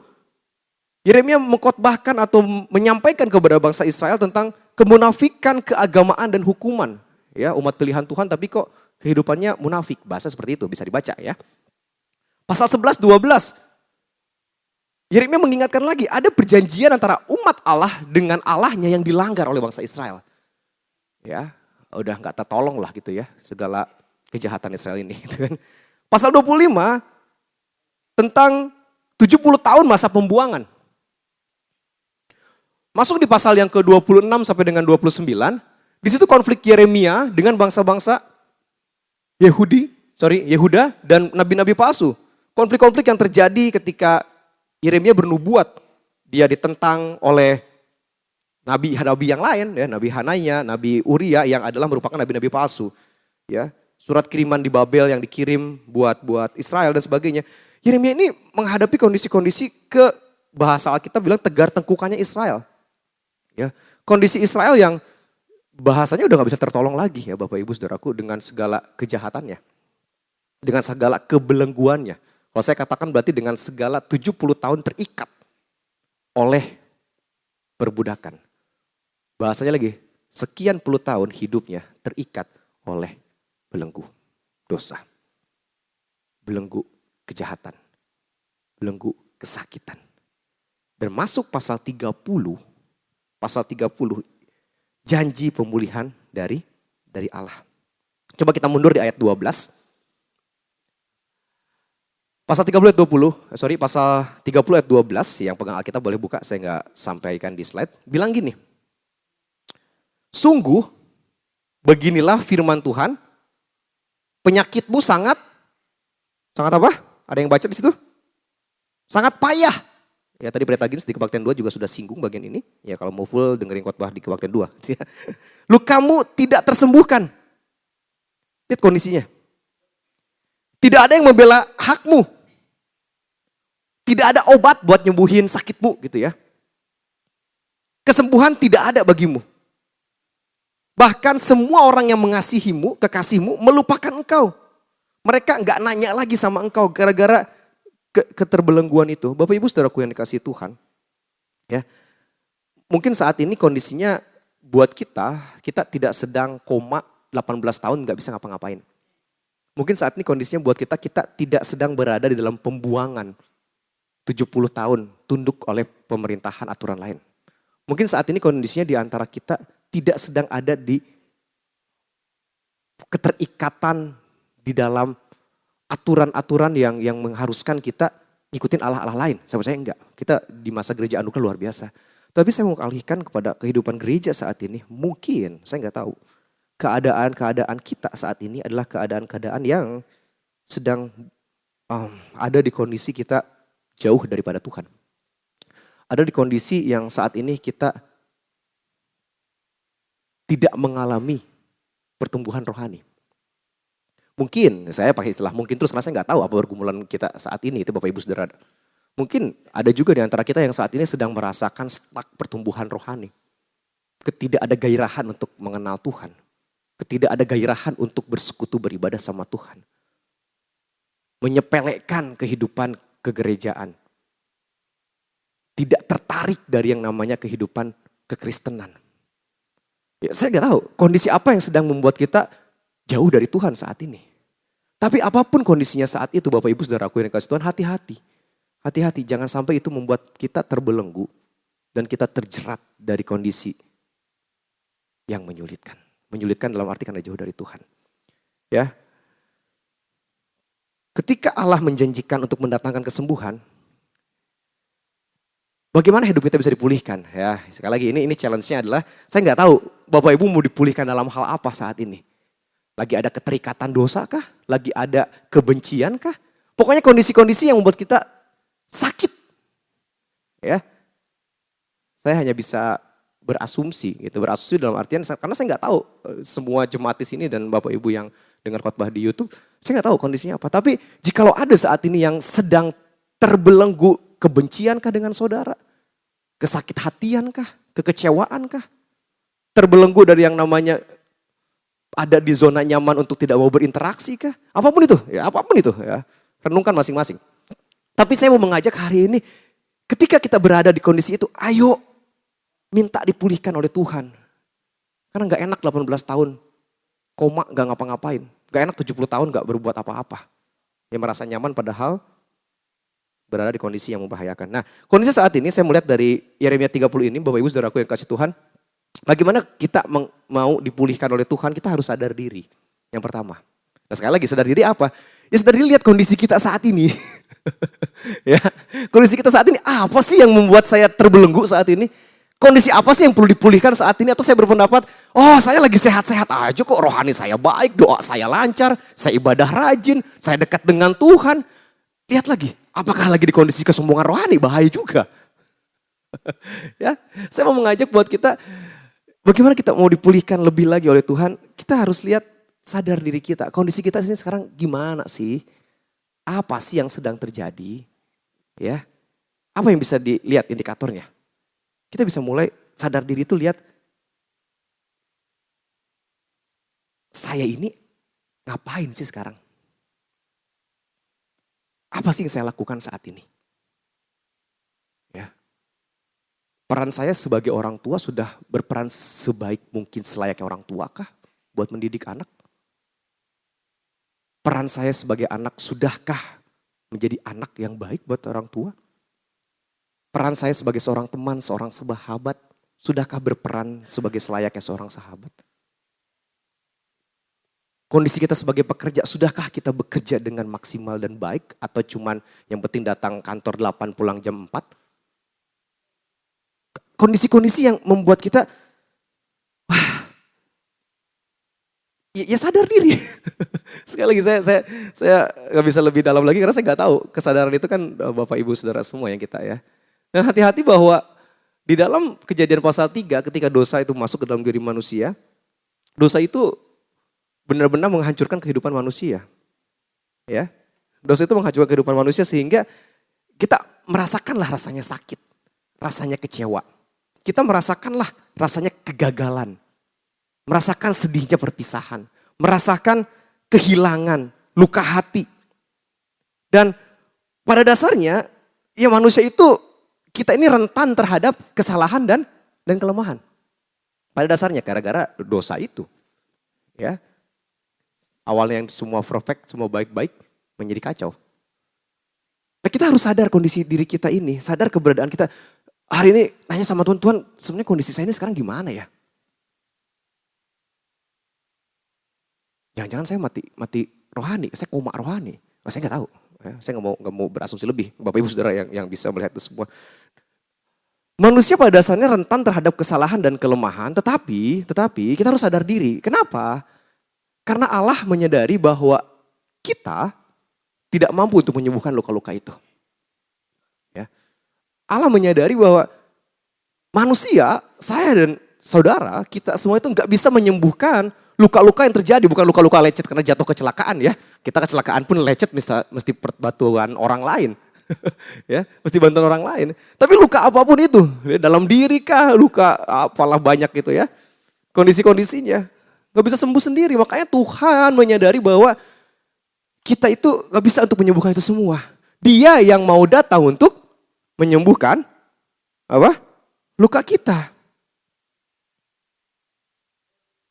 Speaker 6: Yeremia mengkhotbahkan atau menyampaikan kepada bangsa Israel tentang kemunafikan, keagamaan dan hukuman. Ya, umat pilihan Tuhan tapi kok kehidupannya munafik. Bahasa seperti itu bisa dibaca ya. Pasal 11, 12. Yeremia mengingatkan lagi ada perjanjian antara umat Allah dengan Allahnya yang dilanggar oleh bangsa Israel. Ya, udah nggak tertolong lah gitu ya segala kejahatan Israel ini. Gitu kan. Pasal 25, tentang 70 tahun masa pembuangan. Masuk di pasal yang ke-26 sampai dengan 29, di situ konflik Yeremia dengan bangsa-bangsa Yehuda dan nabi-nabi palsu. Konflik-konflik yang terjadi ketika Yeremia bernubuat. Dia ditentang oleh nabi-nabi yang lain, ya, Nabi Hananya, Nabi Uria yang adalah merupakan nabi-nabi palsu. Ya, surat kiriman di Babel yang dikirim buat Israel dan sebagainya. Yeremia ini menghadapi kondisi-kondisi bahasa Alkitab bilang tegar tengkukannya Israel. Ya, kondisi Israel yang bahasanya udah gak bisa tertolong lagi ya Bapak Ibu Saudaraku dengan segala kejahatannya. Dengan segala kebelengguannya. Kalau saya katakan berarti dengan segala 70 tahun terikat oleh perbudakan. Bahasanya lagi, sekian puluh tahun hidupnya terikat oleh belenggu dosa. Belenggu kejahatan. Belenggu kesakitan. Dan masuk pasal 30, janji pemulihan dari Allah. Coba kita mundur di ayat 12. Pasal 30 ayat 12, yang pegang Alkitab boleh buka, saya nggak sampaikan di slide. Bilang gini, sungguh beginilah firman Tuhan, penyakitmu sangat apa? Ada yang baca di situ? Sangat payah. Ya tadi Pendeta Gins di Kebaktian 2 juga sudah singgung bagian ini. Ya kalau mau full dengerin khotbah di Kebaktian 2. Lukamu tidak tersembuhkan. Lihat kondisinya. Tidak ada yang membela hakmu. Tidak ada obat buat nyembuhin sakitmu gitu ya. Kesembuhan tidak ada bagimu. Bahkan semua orang yang mengasihimu, kekasihmu melupakan engkau. Mereka nggak nanya lagi sama engkau gara-gara keterbelengguan itu. Bapak Ibu Saudaraku yang dikasihi Tuhan. Ya. Mungkin saat ini kondisinya buat kita tidak sedang koma 18 tahun nggak bisa ngapa-ngapain. Mungkin saat ini kondisinya buat kita tidak sedang berada di dalam pembuangan 70 tahun tunduk oleh pemerintahan aturan lain. Mungkin saat ini kondisinya di antara kita tidak sedang ada di keterikatan di dalam aturan-aturan yang mengharuskan kita ngikutin Allah-Allah lain. Saya percaya enggak. Kita di masa gereja anugerah luar biasa. Tapi saya mau alihkan kepada kehidupan gereja saat ini. Mungkin, saya enggak tahu. Keadaan-keadaan kita saat ini adalah keadaan-keadaan yang sedang ada di kondisi kita jauh daripada Tuhan. Ada di kondisi yang saat ini kita tidak mengalami pertumbuhan rohani. Mungkin, saya pakai istilah mungkin terus karena saya nggak tahu apa pergumulan kita saat ini itu Bapak Ibu Saudara. Mungkin ada juga di antara kita yang saat ini sedang merasakan stuck pertumbuhan rohani. Tidak ada gairahan untuk mengenal Tuhan. Tidak ada gairahan untuk bersekutu beribadah sama Tuhan. Menyepelekan kehidupan kegerejaan. Tidak tertarik dari yang namanya kehidupan kekristenan. Ya, saya nggak tahu kondisi apa yang sedang membuat kita jauh dari Tuhan saat ini. Tapi apapun kondisinya saat itu Bapak Ibu Saudaraku yang dikasihi Tuhan, hati-hati. Hati-hati, jangan sampai itu membuat kita terbelenggu dan kita terjerat dari kondisi yang menyulitkan. Menyulitkan dalam arti karena jauh dari Tuhan. Ya. Ketika Allah menjanjikan untuk mendatangkan kesembuhan, bagaimana hidup kita bisa dipulihkan? Ya, sekali lagi ini challenge-nya adalah saya nggak tahu Bapak Ibu mau dipulihkan dalam hal apa saat ini. Lagi ada keterikatan dosa kah? Lagi ada kebencian kah? Pokoknya kondisi-kondisi yang membuat kita sakit. Ya. Saya hanya bisa berasumsi gitu. Berasumsi dalam artian karena saya nggak tahu semua jemaat di sini dan Bapak Ibu yang dengar khotbah di YouTube, saya nggak tahu kondisinya apa. Tapi jikalau ada saat ini yang sedang terbelenggu kebencian kah dengan saudara? Kesakit hatian kah? Kekecewaan kah? Terbelenggu dari yang namanya ada di zona nyaman untuk tidak mau berinteraksi kah? Apapun itu ya. Renungkan masing-masing. Tapi saya mau mengajak hari ini, ketika kita berada di kondisi itu, ayo minta dipulihkan oleh Tuhan. Karena gak enak 18 tahun, koma gak ngapa-ngapain. Gak enak 70 tahun gak berbuat apa-apa. Yang merasa nyaman padahal berada di kondisi yang membahayakan. Nah, kondisi saat ini saya melihat dari Yeremia 30 ini, Bapak Ibu Saudaraku yang kasih Tuhan, bagaimana kita mau dipulihkan oleh Tuhan, kita harus sadar diri. Yang pertama. Nah sekali lagi sadar diri apa?
Speaker 7: Ya sadar diri, lihat kondisi kita saat ini. Ya, kondisi kita saat ini apa sih yang membuat saya terbelenggu saat ini? Kondisi apa sih yang perlu dipulihkan saat ini? Atau saya berpendapat, oh saya lagi sehat-sehat aja kok, rohani saya baik, doa saya lancar, saya ibadah rajin, saya dekat dengan Tuhan. Lihat lagi, apakah lagi di kondisi kesombongan rohani? Bahaya juga. Ya, saya mau mengajak buat kita, bagaimana kita mau dipulihkan lebih lagi oleh Tuhan, kita harus lihat, sadar diri kita, kondisi kita sini sekarang gimana sih? Apa sih yang sedang terjadi? Ya, apa yang bisa dilihat indikatornya? Kita bisa mulai sadar diri itu, lihat, saya ini ngapain sih sekarang? Apa sih yang saya lakukan saat ini? Ya, peran saya sebagai orang tua sudah berperan sebaik mungkin selayaknya orang tua kah buat mendidik anak? Peran saya sebagai anak sudahkah menjadi anak yang baik buat orang tua? Peran saya sebagai seorang teman, seorang sahabat, sudahkah berperan sebagai selayaknya seorang sahabat? Kondisi kita sebagai pekerja, sudahkah kita bekerja dengan maksimal dan baik? Atau cuman yang penting datang kantor 8 pulang jam 4? Kondisi-kondisi yang membuat kita, ya sadar diri. Sekali lagi saya nggak bisa lebih dalam lagi karena saya nggak tahu. Kesadaran itu kan Bapak Ibu Saudara semua yang kita ya. Dan hati-hati bahwa di dalam Kejadian pasal 3 ketika dosa itu masuk ke dalam diri manusia, dosa itu benar-benar menghancurkan kehidupan manusia. Ya. Dosa itu menghancurkan kehidupan manusia sehingga kita merasakanlah rasanya sakit, rasanya kecewa. Kita merasakanlah rasanya kegagalan. Merasakan sedihnya perpisahan, merasakan kehilangan, luka hati. Dan pada dasarnya, ya manusia itu, kita ini rentan terhadap kesalahan dan kelemahan. Pada dasarnya gara-gara dosa itu. Ya, awalnya yang semua perfect, semua baik-baik, menjadi kacau. Nah, kita harus sadar kondisi diri kita ini, sadar keberadaan kita. Hari ini nanya sama Tuhan, Tuhan sebenarnya kondisi saya ini sekarang gimana ya? Jangan-jangan saya mati rohani, saya koma rohani. Oh, saya nggak tahu, ya, saya nggak mau berasumsi lebih. Bapak Ibu Saudara yang bisa melihat itu semua. Manusia pada dasarnya rentan terhadap kesalahan dan kelemahan, tetapi kita harus sadar diri. Kenapa? Karena Allah menyadari bahwa kita tidak mampu untuk menyembuhkan luka-luka itu. Ya. Allah menyadari bahwa manusia, saya dan saudara, kita semua itu nggak bisa menyembuhkan luka-luka yang terjadi, bukan luka-luka lecet karena jatuh kecelakaan ya. Kita kecelakaan pun lecet mesti bantuan orang lain. Ya, mesti bantuan orang lain. Tapi luka apapun itu, dalam diri kah, luka apalah banyak gitu ya. Kondisi-kondisinya gak bisa sembuh sendiri. Makanya Tuhan menyadari bahwa kita itu gak bisa untuk menyembuhkan itu semua. Dia yang mau datang untuk menyembuhkan apa? Luka kita.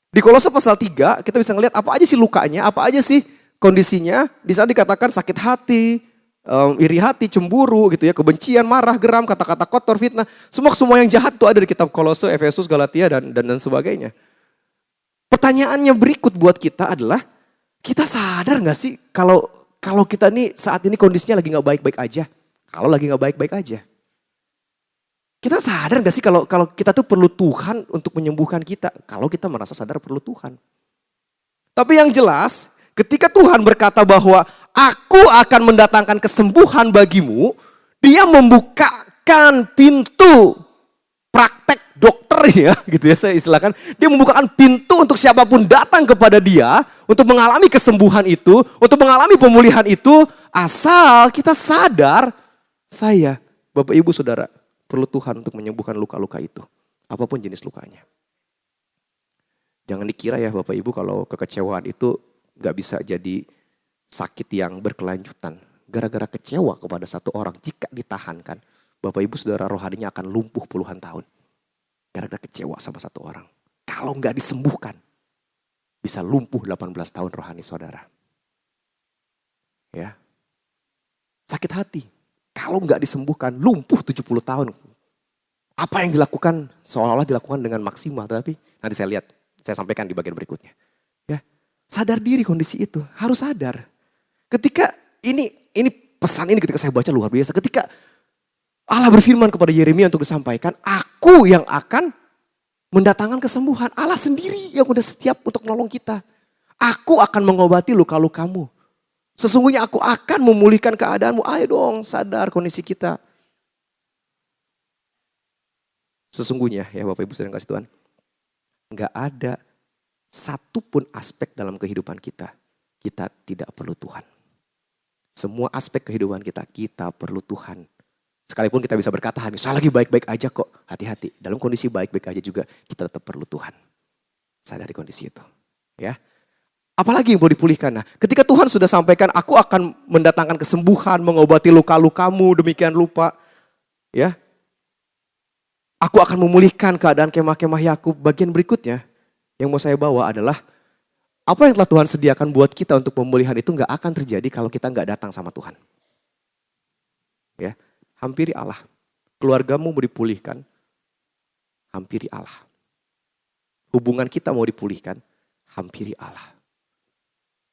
Speaker 7: Di Kolose pasal 3 kita bisa ngelihat apa aja sih lukanya, apa aja sih kondisinya. Di sana dikatakan sakit hati, iri hati, cemburu gitu ya, kebencian, marah, geram, kata-kata kotor, fitnah. Semua yang jahat tuh ada di kitab Kolose, Efesus, Galatia dan sebagainya. Pertanyaannya berikut buat kita adalah, kita sadar gak sih kalau kita nih saat ini kondisinya lagi gak baik-baik aja? Kalau lagi gak baik-baik aja. Kita sadar gak sih kalau kita tuh perlu Tuhan untuk menyembuhkan kita? Kalau kita merasa sadar perlu Tuhan. Tapi yang jelas ketika Tuhan berkata bahwa aku akan mendatangkan kesembuhan bagimu, dia membukakan pintu praktek dokter ya, gitu ya saya istilahkan. Dia membukakan pintu untuk siapapun datang kepada dia untuk mengalami kesembuhan itu, untuk mengalami pemulihan itu, asal kita sadar saya, Bapak Ibu Saudara, perlu Tuhan untuk menyembuhkan luka-luka itu. Apapun jenis lukanya. Jangan dikira ya Bapak Ibu kalau kekecewaan itu gak bisa jadi sakit yang berkelanjutan. Gara-gara kecewa kepada satu orang, jika ditahankan, Bapak Ibu Saudara rohaninya akan lumpuh puluhan tahun. Gara-gara kecewa sama satu orang. Kalau gak disembuhkan, bisa lumpuh 18 tahun rohani saudara. Ya. Sakit hati. Kalau nggak disembuhkan, lumpuh 70 tahun. Apa yang dilakukan seolah-olah dilakukan dengan maksimal, tapi nanti saya sampaikan di bagian berikutnya. Ya, sadar diri kondisi itu, harus sadar. Ketika ini pesan ini ketika saya baca luar biasa. Ketika Allah berfirman kepada Yeremia untuk disampaikan, aku yang akan mendatangkan kesembuhan. Allah sendiri yang udah setiap untuk nolong kita. Aku akan mengobati luka-lukamu. Sesungguhnya aku akan memulihkan keadaanmu. Ayo dong sadar kondisi kita. Sesungguhnya ya Bapak Ibu sedang kasih Tuhan. Enggak ada satupun aspek dalam kehidupan kita tidak perlu Tuhan. Semua aspek kehidupan kita perlu Tuhan. Sekalipun kita bisa berkata, saya lagi baik-baik aja kok. Hati-hati, dalam kondisi baik-baik aja juga kita tetap perlu Tuhan. Sadari kondisi itu. Ya. Apalagi yang mau dipulihkan? Nah, ketika Tuhan sudah sampaikan, aku akan mendatangkan kesembuhan, mengobati luka-lukamu, demikian lupa. Ya. Aku akan memulihkan keadaan kemah-kemah Yakub. Bagian berikutnya yang mau saya bawa adalah apa yang telah Tuhan sediakan buat kita untuk pemulihan itu gak akan terjadi kalau kita gak datang sama Tuhan. Ya, hampiri Allah. Keluargamu mau dipulihkan, hampiri Allah. Hubungan kita mau dipulihkan, hampiri Allah.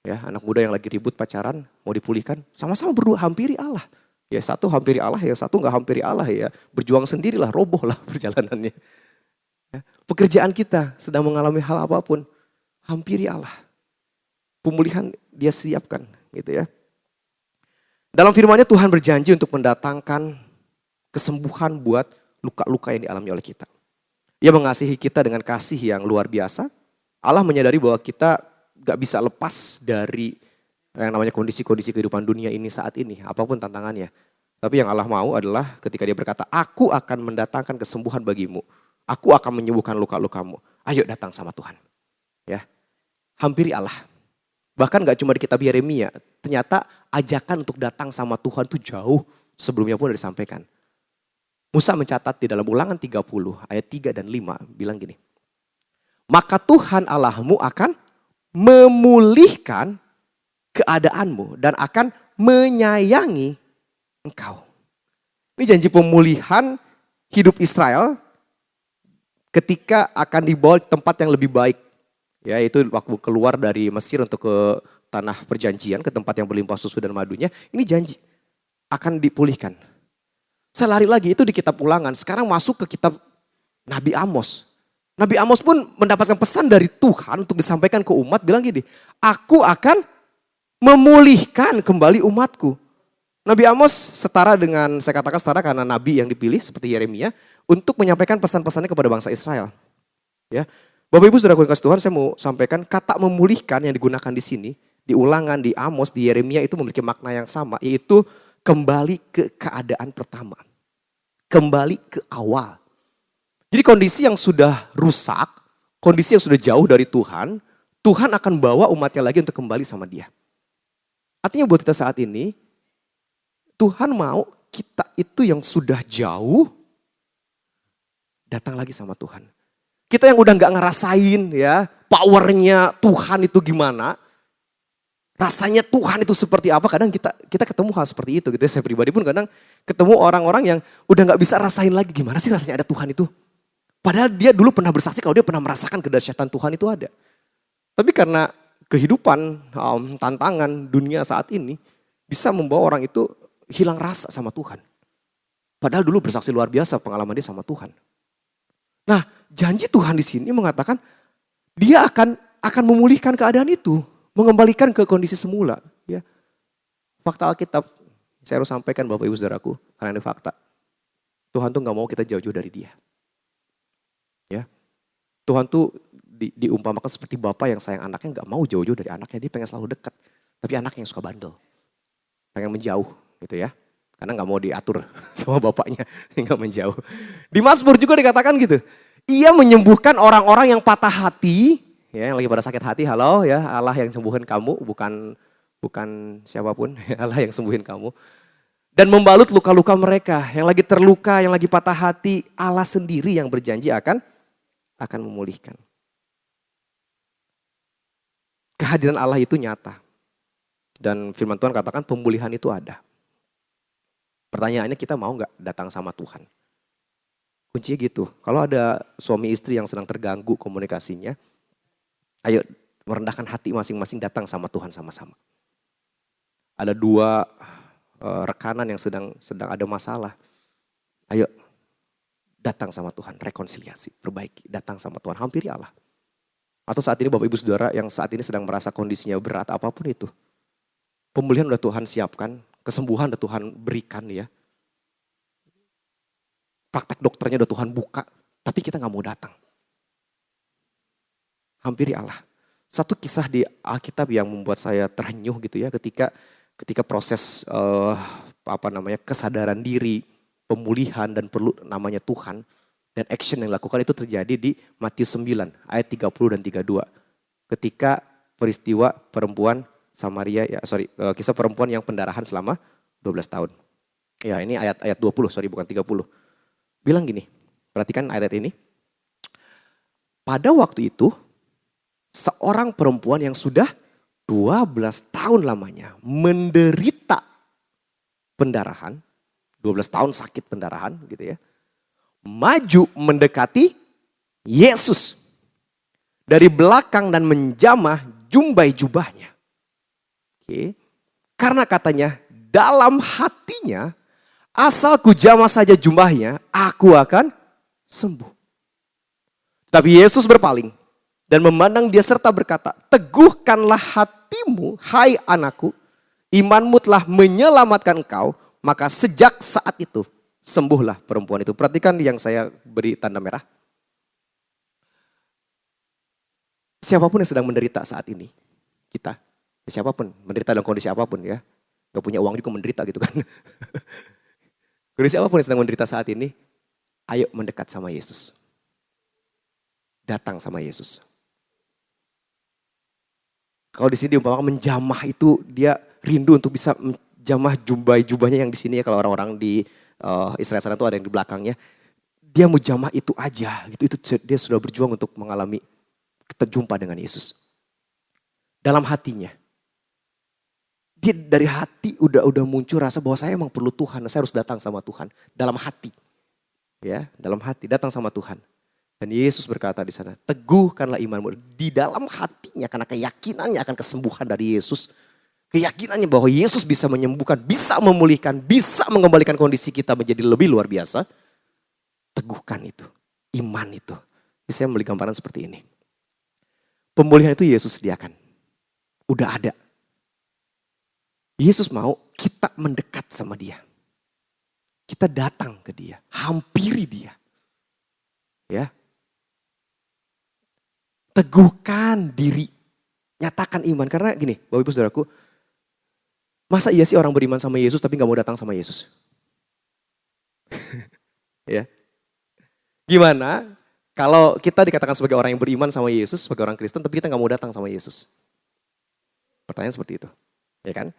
Speaker 7: Ya, anak muda yang lagi ribut pacaran mau dipulihkan, sama-sama berdua hampiri Allah. Ya satu hampiri Allah, ya satu gak hampiri Allah ya. Berjuang sendirilah, roboh lah perjalanannya. Ya, pekerjaan kita sedang mengalami hal apapun, hampiri Allah. Pemulihan dia siapkan gitu ya. Dalam firman-Nya Tuhan berjanji untuk mendatangkan kesembuhan buat luka-luka yang dialami oleh kita. Ia mengasihi kita dengan kasih yang luar biasa. Allah menyadari bahwa kita gak bisa lepas dari yang namanya kondisi-kondisi kehidupan dunia ini saat ini. Apapun tantangannya. Tapi yang Allah mau adalah ketika dia berkata, aku akan mendatangkan kesembuhan bagimu. Aku akan menyembuhkan luka-lukamu. Ayo datang sama Tuhan. Ya, hampiri Allah. Bahkan gak cuma di kitab Yeremia, ternyata ajakan untuk datang sama Tuhan itu jauh sebelumnya pun sudah disampaikan. Musa mencatat di dalam Ulangan 30 ayat 3 dan 5 bilang gini. Maka Tuhan Allahmu akan memulihkan keadaanmu dan akan menyayangi engkau. Ini janji pemulihan hidup Israel ketika akan dibawa ke tempat yang lebih baik. Ya, itu waktu keluar dari Mesir untuk ke tanah perjanjian, ke tempat yang berlimpah susu dan madunya. Ini janji akan dipulihkan. Saya lari lagi, itu di kitab Ulangan. Sekarang masuk ke kitab Nabi Amos. Nabi Amos pun mendapatkan pesan dari Tuhan untuk disampaikan ke umat. Bilang gini, aku akan memulihkan kembali umatku. Nabi Amos setara dengan, saya katakan setara karena Nabi yang dipilih seperti Yeremia. Untuk menyampaikan pesan-pesannya kepada bangsa Israel. Ya. Bapak Ibu saudara kasih Tuhan, saya mau sampaikan kata memulihkan yang digunakan di sini, di Ulangan, di Amos, di Yeremia itu memiliki makna yang sama, yaitu kembali ke keadaan pertama. Kembali ke awal. Jadi kondisi yang sudah rusak, kondisi yang sudah jauh dari Tuhan, Tuhan akan bawa umatnya lagi untuk kembali sama dia. Artinya buat kita saat ini, Tuhan mau kita itu yang sudah jauh, datang lagi sama Tuhan. Kita yang udah gak ngerasain ya, powernya Tuhan itu gimana. Rasanya Tuhan itu seperti apa, kadang kita ketemu hal seperti itu gitu ya. Saya pribadi pun kadang ketemu orang-orang yang udah gak bisa rasain lagi gimana sih rasanya ada Tuhan itu. Padahal dia dulu pernah bersaksi kalau dia pernah merasakan kedahsyatan Tuhan itu ada. Tapi karena kehidupan, tantangan dunia saat ini bisa membawa orang itu hilang rasa sama Tuhan. Padahal dulu bersaksi luar biasa pengalaman dia sama Tuhan. Nah, janji Tuhan di sini mengatakan dia akan memulihkan keadaan itu, mengembalikan ke kondisi semula. Ya, fakta Alkitab saya harus sampaikan Bapak Ibu Saudaraku, karena ini fakta. Tuhan tuh nggak mau kita jauh-jauh dari Dia. Ya, Tuhan tuh diumpamakan seperti bapak yang sayang anaknya nggak mau jauh-jauh dari anaknya, dia pengen selalu dekat. Tapi anaknya yang suka bandel, pengen menjauh, gitu ya. Karena gak mau diatur sama bapaknya, nggak menjauh. Di Mazmur juga dikatakan gitu. Ia menyembuhkan orang-orang yang patah hati, ya, yang lagi pada sakit hati. Halo ya, Allah yang sembuhin kamu, bukan siapapun, Allah yang sembuhin kamu. Dan membalut luka-luka mereka, yang lagi terluka, yang lagi patah hati, Allah sendiri yang berjanji akan memulihkan. Kehadiran Allah itu nyata. Dan firman Tuhan katakan pemulihan itu ada. Pertanyaannya kita mau gak datang sama Tuhan? Kuncinya gitu, kalau ada suami istri yang sedang terganggu komunikasinya, ayo merendahkan hati masing-masing datang sama Tuhan sama-sama. ada dua rekanan yang sedang ada masalah. Ayo datang sama Tuhan, rekonsiliasi, perbaiki, datang sama Tuhan, hampiri Allah. Atau saat ini Bapak Ibu Saudara yang saat ini sedang merasa kondisinya berat, apapun itu. Pemulihan udah Tuhan siapkan, kesembuhan udah Tuhan berikan ya. Praktek dokternya udah Tuhan buka, tapi kita gak mau datang. Hampiri Allah. Satu kisah di Alkitab yang membuat saya terenyuh gitu ya, ketika proses kesadaran diri, pemulihan dan perlu namanya Tuhan dan action yang dilakukan itu terjadi di Matius 9 ayat 30 dan 32. Ketika peristiwa perempuan Samaria kisah perempuan yang pendarahan selama 12 tahun. Ya, ini ayat 20, bukan 30. Bilang gini, perhatikan ayat ini. Pada waktu itu seorang perempuan yang sudah 12 tahun lamanya menderita pendarahan, 12 tahun sakit pendarahan gitu ya. Maju mendekati Yesus dari belakang dan menjamah jumbai jubahnya. Oke. Karena katanya dalam hatinya asal ku jamah saja jubahnya aku akan sembuh. Tapi Yesus berpaling dan memandang dia serta berkata, teguhkanlah hatimu hai anakku, imanmu telah menyelamatkan engkau. Maka sejak saat itu sembuhlah perempuan itu. Perhatikan yang saya beri tanda merah. Siapapun yang sedang menderita saat ini, kita, siapapun menderita dalam kondisi apapun ya, gak punya uang juga menderita gitu kan. Kondisi apapun yang sedang menderita saat ini, ayo mendekat sama Yesus. Datang sama Yesus. Kalau di sini umpama menjamah itu dia rindu untuk bisa jamah jubahnya yang di sini ya, kalau orang-orang di Israel sana itu ada yang di belakangnya. Dia mau jamah itu aja gitu. Itu dia sudah berjuang untuk mengalami jumpa dengan Yesus. Dalam hatinya. Dia dari hati udah muncul rasa bahwa saya emang perlu Tuhan, saya harus datang sama Tuhan. Dalam hati. Ya, dalam hati datang sama Tuhan. Dan Yesus berkata di sana, teguhkanlah imanmu. Di dalam hatinya karena keyakinannya akan kesembuhan dari Yesus. Keyakinannya bahwa Yesus bisa menyembuhkan, bisa memulihkan, bisa mengembalikan kondisi kita menjadi lebih luar biasa. Teguhkan itu, iman itu. Jadi saya membeli gambaran seperti ini. Pemulihan itu Yesus sediakan. Udah ada. Yesus mau kita mendekat sama dia. Kita datang ke dia, hampiri dia. Ya. Teguhkan diri, nyatakan iman. Karena gini, Bapak Ibu Saudaraku, masa iya sih orang beriman sama Yesus tapi gak mau datang sama Yesus? Ya. Gimana kalau kita dikatakan sebagai orang yang beriman sama Yesus, sebagai orang Kristen, tapi kita gak mau datang sama Yesus? Pertanyaan seperti itu. Ya kan?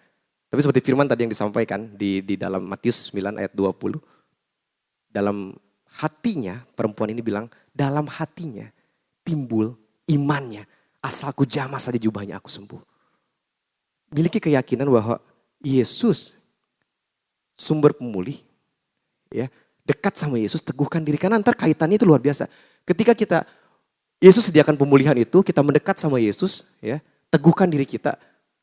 Speaker 7: Tapi seperti firman tadi yang disampaikan di dalam Matius 9 ayat 20. Dalam hatinya, perempuan ini bilang, dalam hatinya timbul imannya. Asal ku jamah saja jubahnya aku sembuh. Miliki keyakinan bahwa Yesus sumber pemulih, ya, dekat sama Yesus, teguhkan diri. Karena ntar kaitannya itu luar biasa. Ketika Yesus sediakan pemulihan itu, kita mendekat sama Yesus, ya, teguhkan diri kita.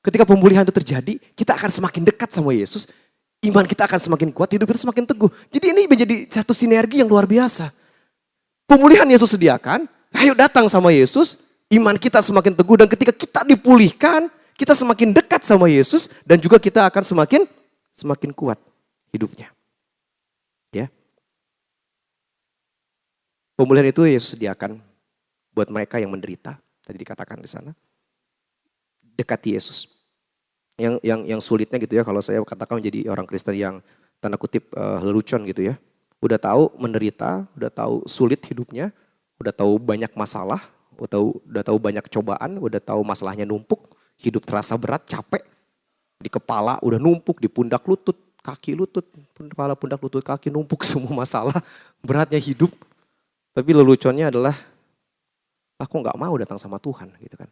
Speaker 7: Ketika pemulihan itu terjadi, kita akan semakin dekat sama Yesus, iman kita akan semakin kuat, hidup kita semakin teguh. Jadi ini menjadi satu sinergi yang luar biasa. Pemulihan Yesus sediakan, ayo datang sama Yesus, iman kita semakin teguh, dan ketika kita dipulihkan, kita semakin dekat sama Yesus dan juga kita akan semakin kuat hidupnya. Ya. Pemulihan itu Yesus sediakan buat mereka yang menderita, tadi dikatakan di sana. Dekati Yesus. Yang sulitnya gitu ya, kalau saya katakan menjadi orang Kristen yang tanda kutip lelucon gitu ya. Udah tahu menderita, udah tahu sulit hidupnya, udah tahu banyak masalah, udah tahu banyak cobaan, udah tahu masalahnya numpuk. Hidup terasa berat, capek. Di kepala udah numpuk, di pundak lutut, kaki lutut, kepala pundak lutut, kaki numpuk semua masalah. Beratnya hidup. Tapi leluconnya adalah, aku gak mau datang sama Tuhan gitu kan.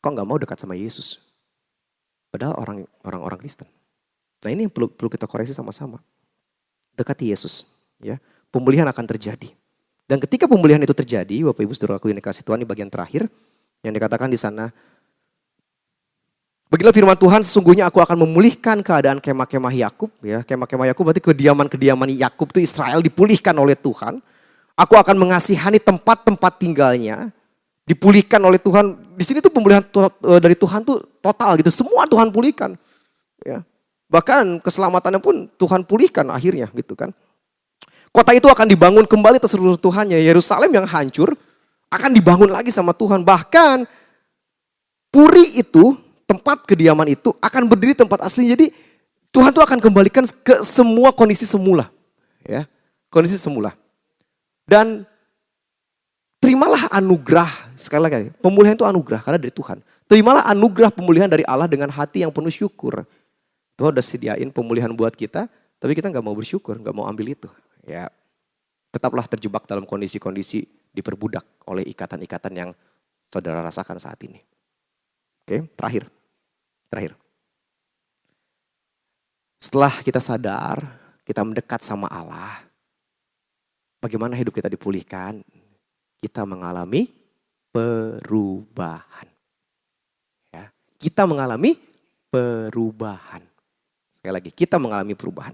Speaker 7: Kok gak mau dekat sama Yesus? Padahal orang Kristen. Nah ini yang perlu kita koreksi sama-sama. Dekati Yesus. Ya, pemulihan akan terjadi. Dan ketika pemulihan itu terjadi, Bapak Ibu Saudaraku yang dikasih Tuhan, di bagian terakhir, yang dikatakan di sana, Beginilah firman Tuhan, sesungguhnya aku akan memulihkan keadaan kemah-kemah Yakub. Ya, kemah-kemah Yakub berarti kediaman-kediaman Yakub itu Israel dipulihkan oleh Tuhan. Aku akan mengasihani tempat-tempat tinggalnya, dipulihkan oleh Tuhan. Di sini tuh pemulihan dari Tuhan tuh total gitu, semua Tuhan pulihkan. Ya. Bahkan keselamatannya pun Tuhan pulihkan akhirnya gitu kan. Kota itu akan dibangun kembali terseluruh Tuhannya. Yerusalem yang hancur akan dibangun lagi sama Tuhan. Bahkan Puri itu, tempat kediaman itu akan berdiri tempat asli. Jadi Tuhan tuh akan kembalikan ke semua kondisi semula. Ya, kondisi semula. Dan terimalah anugerah, sekali lagi, pemulihan itu anugerah karena dari Tuhan. Terimalah anugerah pemulihan dari Allah dengan hati yang penuh syukur. Tuhan udah sediain pemulihan buat kita, tapi kita nggak mau bersyukur, nggak mau ambil itu. Ya, tetaplah terjebak dalam kondisi-kondisi diperbudak oleh ikatan-ikatan yang saudara rasakan saat ini. Oke, terakhir. Setelah kita sadar, kita mendekat sama Allah, bagaimana hidup kita dipulihkan? Kita mengalami perubahan. Ya, kita mengalami perubahan. Sekali lagi, kita mengalami perubahan.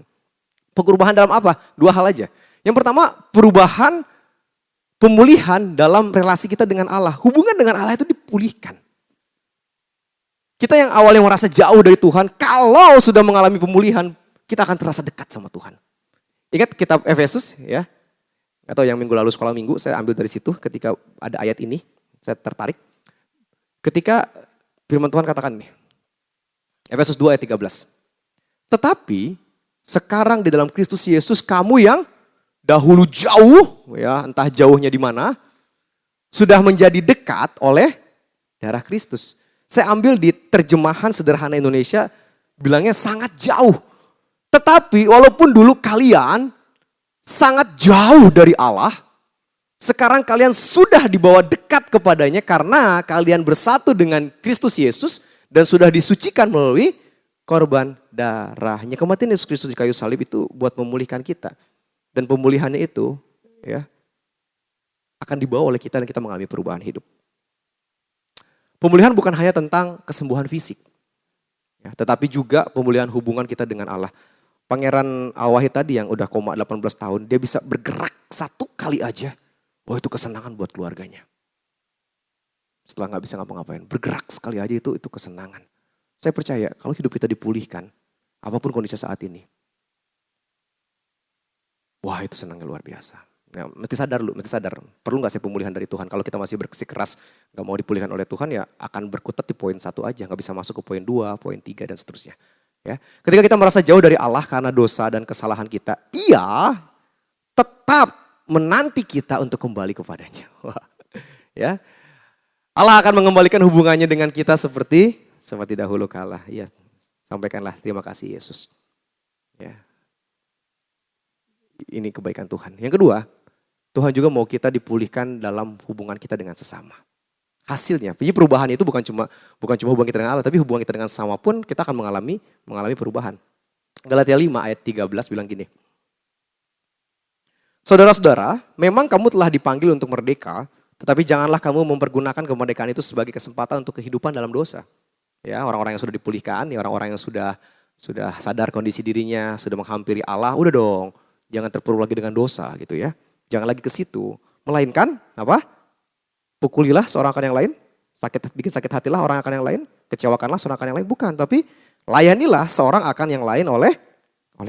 Speaker 7: Perubahan dalam apa? Dua hal aja. Yang pertama, perubahan, pemulihan dalam relasi kita dengan Allah. Hubungan dengan Allah itu dipulihkan. Kita yang awalnya merasa jauh dari Tuhan, kalau sudah mengalami pemulihan, kita akan terasa dekat sama Tuhan. Ingat kitab Efesus ya, atau yang minggu lalu sekolah minggu, saya ambil dari situ ketika ada ayat ini, saya tertarik. Ketika firman Tuhan katakan nih, Efesus 2 ayat 13. Tetapi sekarang di dalam Kristus Yesus kamu yang dahulu jauh, ya entah jauhnya di mana, sudah menjadi dekat oleh darah Kristus. Saya ambil di terjemahan sederhana Indonesia, bilangnya sangat jauh. Tetapi walaupun dulu kalian sangat jauh dari Allah, sekarang kalian sudah dibawa dekat kepadanya karena kalian bersatu dengan Kristus Yesus dan sudah disucikan melalui korban darahnya. Kematian Yesus Kristus di kayu salib itu buat memulihkan kita. Dan pemulihannya itu ya akan dibawa oleh kita dan kita mengalami perubahan hidup. Pemulihan bukan hanya tentang kesembuhan fisik, ya, tetapi juga pemulihan hubungan kita dengan Allah. Pangeran Al-Wahid tadi yang udah 18 tahun, dia bisa bergerak satu kali aja. Wah, itu kesenangan buat keluarganya. Setelah gak bisa ngapa-ngapain, bergerak sekali aja itu kesenangan. Saya percaya kalau hidup kita dipulihkan, apapun kondisi saat ini, wah itu senangnya luar biasa. Ya, mesti sadar. Perlu gak sih pemulihan dari Tuhan? Kalau kita masih bersikeras gak mau dipulihkan oleh Tuhan, ya akan berkutat di poin 1 aja. Gak bisa masuk ke poin 2, poin 3 dan seterusnya. Ya. Ketika kita merasa jauh dari Allah karena dosa dan kesalahan kita, Ia tetap menanti kita untuk kembali kepadanya. Ya, Allah akan mengembalikan hubungannya dengan kita seperti dahulu kala. Ya, sampaikanlah terima kasih Yesus. Ya. Ini kebaikan Tuhan. Yang kedua, Tuhan juga mau kita dipulihkan dalam hubungan kita dengan sesama. Hasilnya, jadi perubahan itu bukan cuma hubungan kita dengan Allah, tapi hubungan kita dengan sesama pun kita akan mengalami perubahan. Galatia 5 ayat 13 bilang gini. Saudara-saudara, memang kamu telah dipanggil untuk merdeka, tetapi janganlah kamu mempergunakan kemerdekaan itu sebagai kesempatan untuk kehidupan dalam dosa. Ya, orang-orang yang sudah dipulihkan, ya orang-orang yang sudah sadar kondisi dirinya, sudah menghampiri Allah, udah dong, jangan terpuruk lagi dengan dosa gitu ya. Jangan lagi ke situ. Melainkan apa? Pukulilah seorang akan yang lain, bikin sakit hatilah orang akan yang lain, kecewakanlah seorang akan yang lain. Bukan, tapi layanilah seorang akan yang lain oleh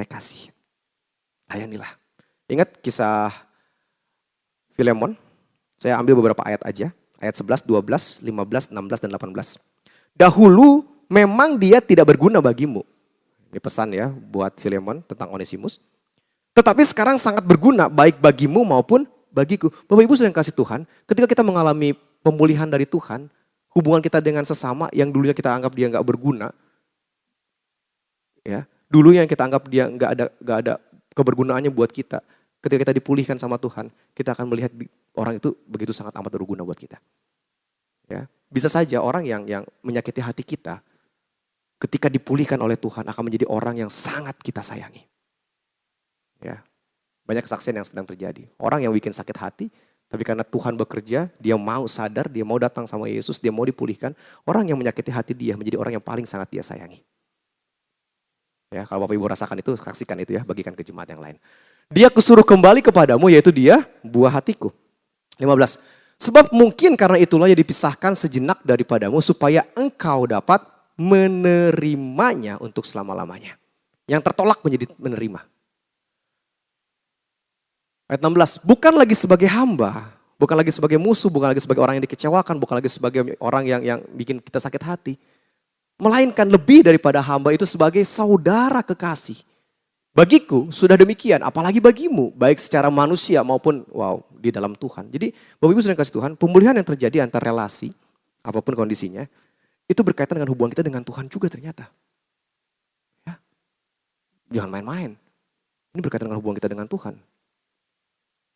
Speaker 7: kasih. Layanilah. Ingat kisah Filemon? Saya ambil beberapa ayat aja. Ayat 11, 12, 15, 16, dan 18. Dahulu memang dia tidak berguna bagimu. Ini pesan ya buat Filemon tentang Onesimus. Tetapi sekarang sangat berguna baik bagimu maupun bagiku. Bapak Ibu sedang kasih Tuhan, ketika kita mengalami pemulihan dari Tuhan, hubungan kita dengan sesama yang dulunya kita anggap dia nggak berguna, ya dulunya yang kita anggap dia nggak ada kebergunaannya buat kita, ketika kita dipulihkan sama Tuhan, kita akan melihat orang itu begitu sangat amat berguna buat kita. Ya, bisa saja orang yang menyakiti hati kita, ketika dipulihkan oleh Tuhan akan menjadi orang yang sangat kita sayangi. Ya, banyak kesaksian yang sedang terjadi. Orang yang bikin sakit hati, Tapi karena Tuhan bekerja, dia mau sadar, dia mau datang sama Yesus, dia mau dipulihkan. Orang yang menyakiti hati dia menjadi orang yang paling sangat dia sayangi. Ya, kalau Bapak Ibu rasakan itu, saksikan itu ya, bagikan ke jemaat yang lain. Dia kusuruh kembali kepadamu, yaitu dia buah hatiku. 15. Sebab mungkin karena itulah ia dipisahkan sejenak daripadamu supaya engkau dapat menerimanya untuk selama-lamanya. Yang tertolak menjadi menerima. Ayat 16, bukan lagi sebagai hamba, bukan lagi sebagai musuh, bukan lagi sebagai orang yang dikecewakan, bukan lagi sebagai orang yang bikin kita sakit hati. Melainkan lebih daripada hamba itu sebagai saudara kekasih. Bagiku sudah demikian, apalagi bagimu, baik secara manusia maupun di dalam Tuhan. Jadi Bapak Ibu sudah kasih Tuhan, pemulihan yang terjadi antar relasi, apapun kondisinya, itu berkaitan dengan hubungan kita dengan Tuhan juga ternyata. Ya. Jangan main-main. Ini berkaitan dengan hubungan kita dengan Tuhan.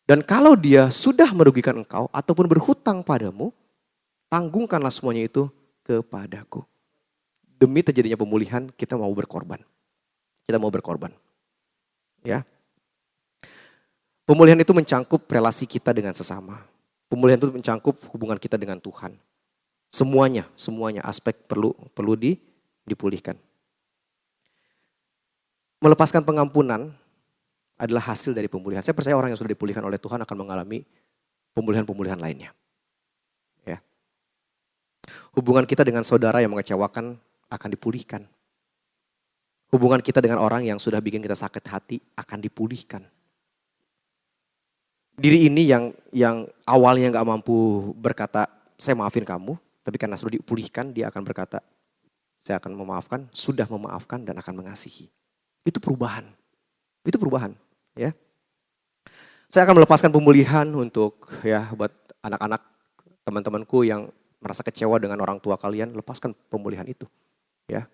Speaker 7: Dan kalau dia sudah merugikan engkau ataupun berhutang padamu, tanggungkanlah semuanya itu kepadaku. Demi terjadinya pemulihan, kita mau berkorban. Kita mau berkorban. Ya. Pemulihan itu mencangkup relasi kita dengan sesama. Pemulihan itu mencangkup hubungan kita dengan Tuhan. Semuanya aspek perlu dipulihkan. Melepaskan pengampunan adalah hasil dari pemulihan. Saya percaya orang yang sudah dipulihkan oleh Tuhan akan mengalami pemulihan-pemulihan lainnya. Ya. Hubungan kita dengan saudara yang mengecewakan akan dipulihkan. Hubungan kita dengan orang yang sudah bikin kita sakit hati akan dipulihkan. Diri ini yang awalnya gak mampu berkata, saya maafin kamu, tapi karena sudah dipulihkan, dia akan berkata, saya akan memaafkan, sudah memaafkan dan akan mengasihi. Itu perubahan. Itu perubahan. Ya, saya akan melepaskan pemulihan untuk buat anak-anak teman-temanku yang merasa kecewa dengan orang tua kalian, lepaskan pemulihan itu. Ya,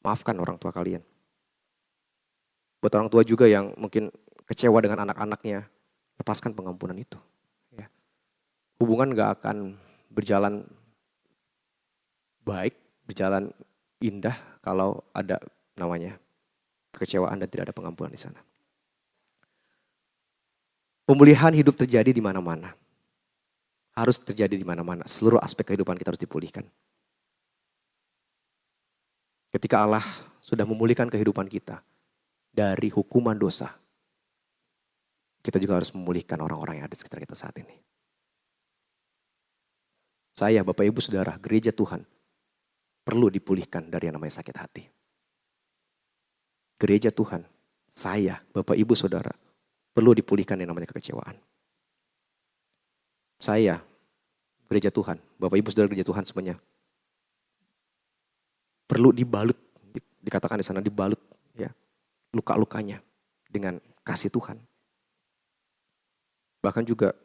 Speaker 7: maafkan orang tua kalian. Buat orang tua juga yang mungkin kecewa dengan anak-anaknya, lepaskan pengampunan itu. Ya. Hubungan gak akan berjalan baik, berjalan indah kalau ada namanya kekecewaan dan tidak ada pengampunan di sana. Pemulihan hidup terjadi di mana-mana. Harus terjadi di mana-mana. Seluruh aspek kehidupan kita harus dipulihkan. Ketika Allah sudah memulihkan kehidupan kita dari hukuman dosa, kita juga harus memulihkan orang-orang yang ada di sekitar kita saat ini. Saya, Bapak Ibu Saudara, gereja Tuhan perlu dipulihkan dari yang namanya sakit hati. Gereja Tuhan, saya, Bapak Ibu Saudara, perlu dipulihkan yang namanya kekecewaan. Saya, gereja Tuhan, Bapak Ibu Saudara gereja Tuhan semuanya, perlu dibalut, dikatakan di sana dibalut ya, luka-lukanya dengan kasih Tuhan. Bahkan juga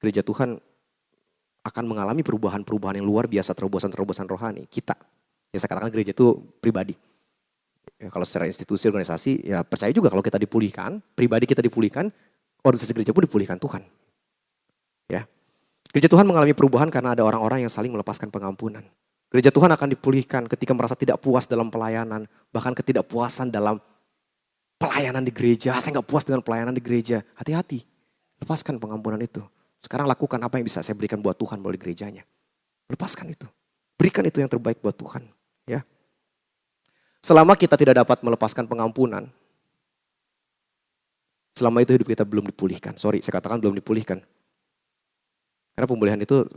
Speaker 7: gereja Tuhan akan mengalami perubahan-perubahan yang luar biasa, terobosan-terobosan rohani. Kita, ya saya katakan gereja itu pribadi. Ya, kalau secara institusi, organisasi, ya percaya juga kalau kita dipulihkan, pribadi kita dipulihkan, organisasi gereja pun dipulihkan Tuhan. Ya, gereja Tuhan mengalami perubahan karena ada orang-orang yang saling melepaskan pengampunan. Gereja Tuhan akan dipulihkan ketika merasa tidak puas dalam pelayanan, bahkan ketidakpuasan dalam pelayanan di gereja. Saya nggak puas dengan pelayanan di gereja. Hati-hati, lepaskan pengampunan itu. Sekarang lakukan apa yang bisa saya berikan buat Tuhan melalui gerejanya. Lepaskan itu, berikan itu yang terbaik buat Tuhan. Ya. Selama kita tidak dapat melepaskan pengampunan, selama itu hidup kita belum dipulihkan. Sorry, saya katakan belum dipulihkan. Karena pemulihan itu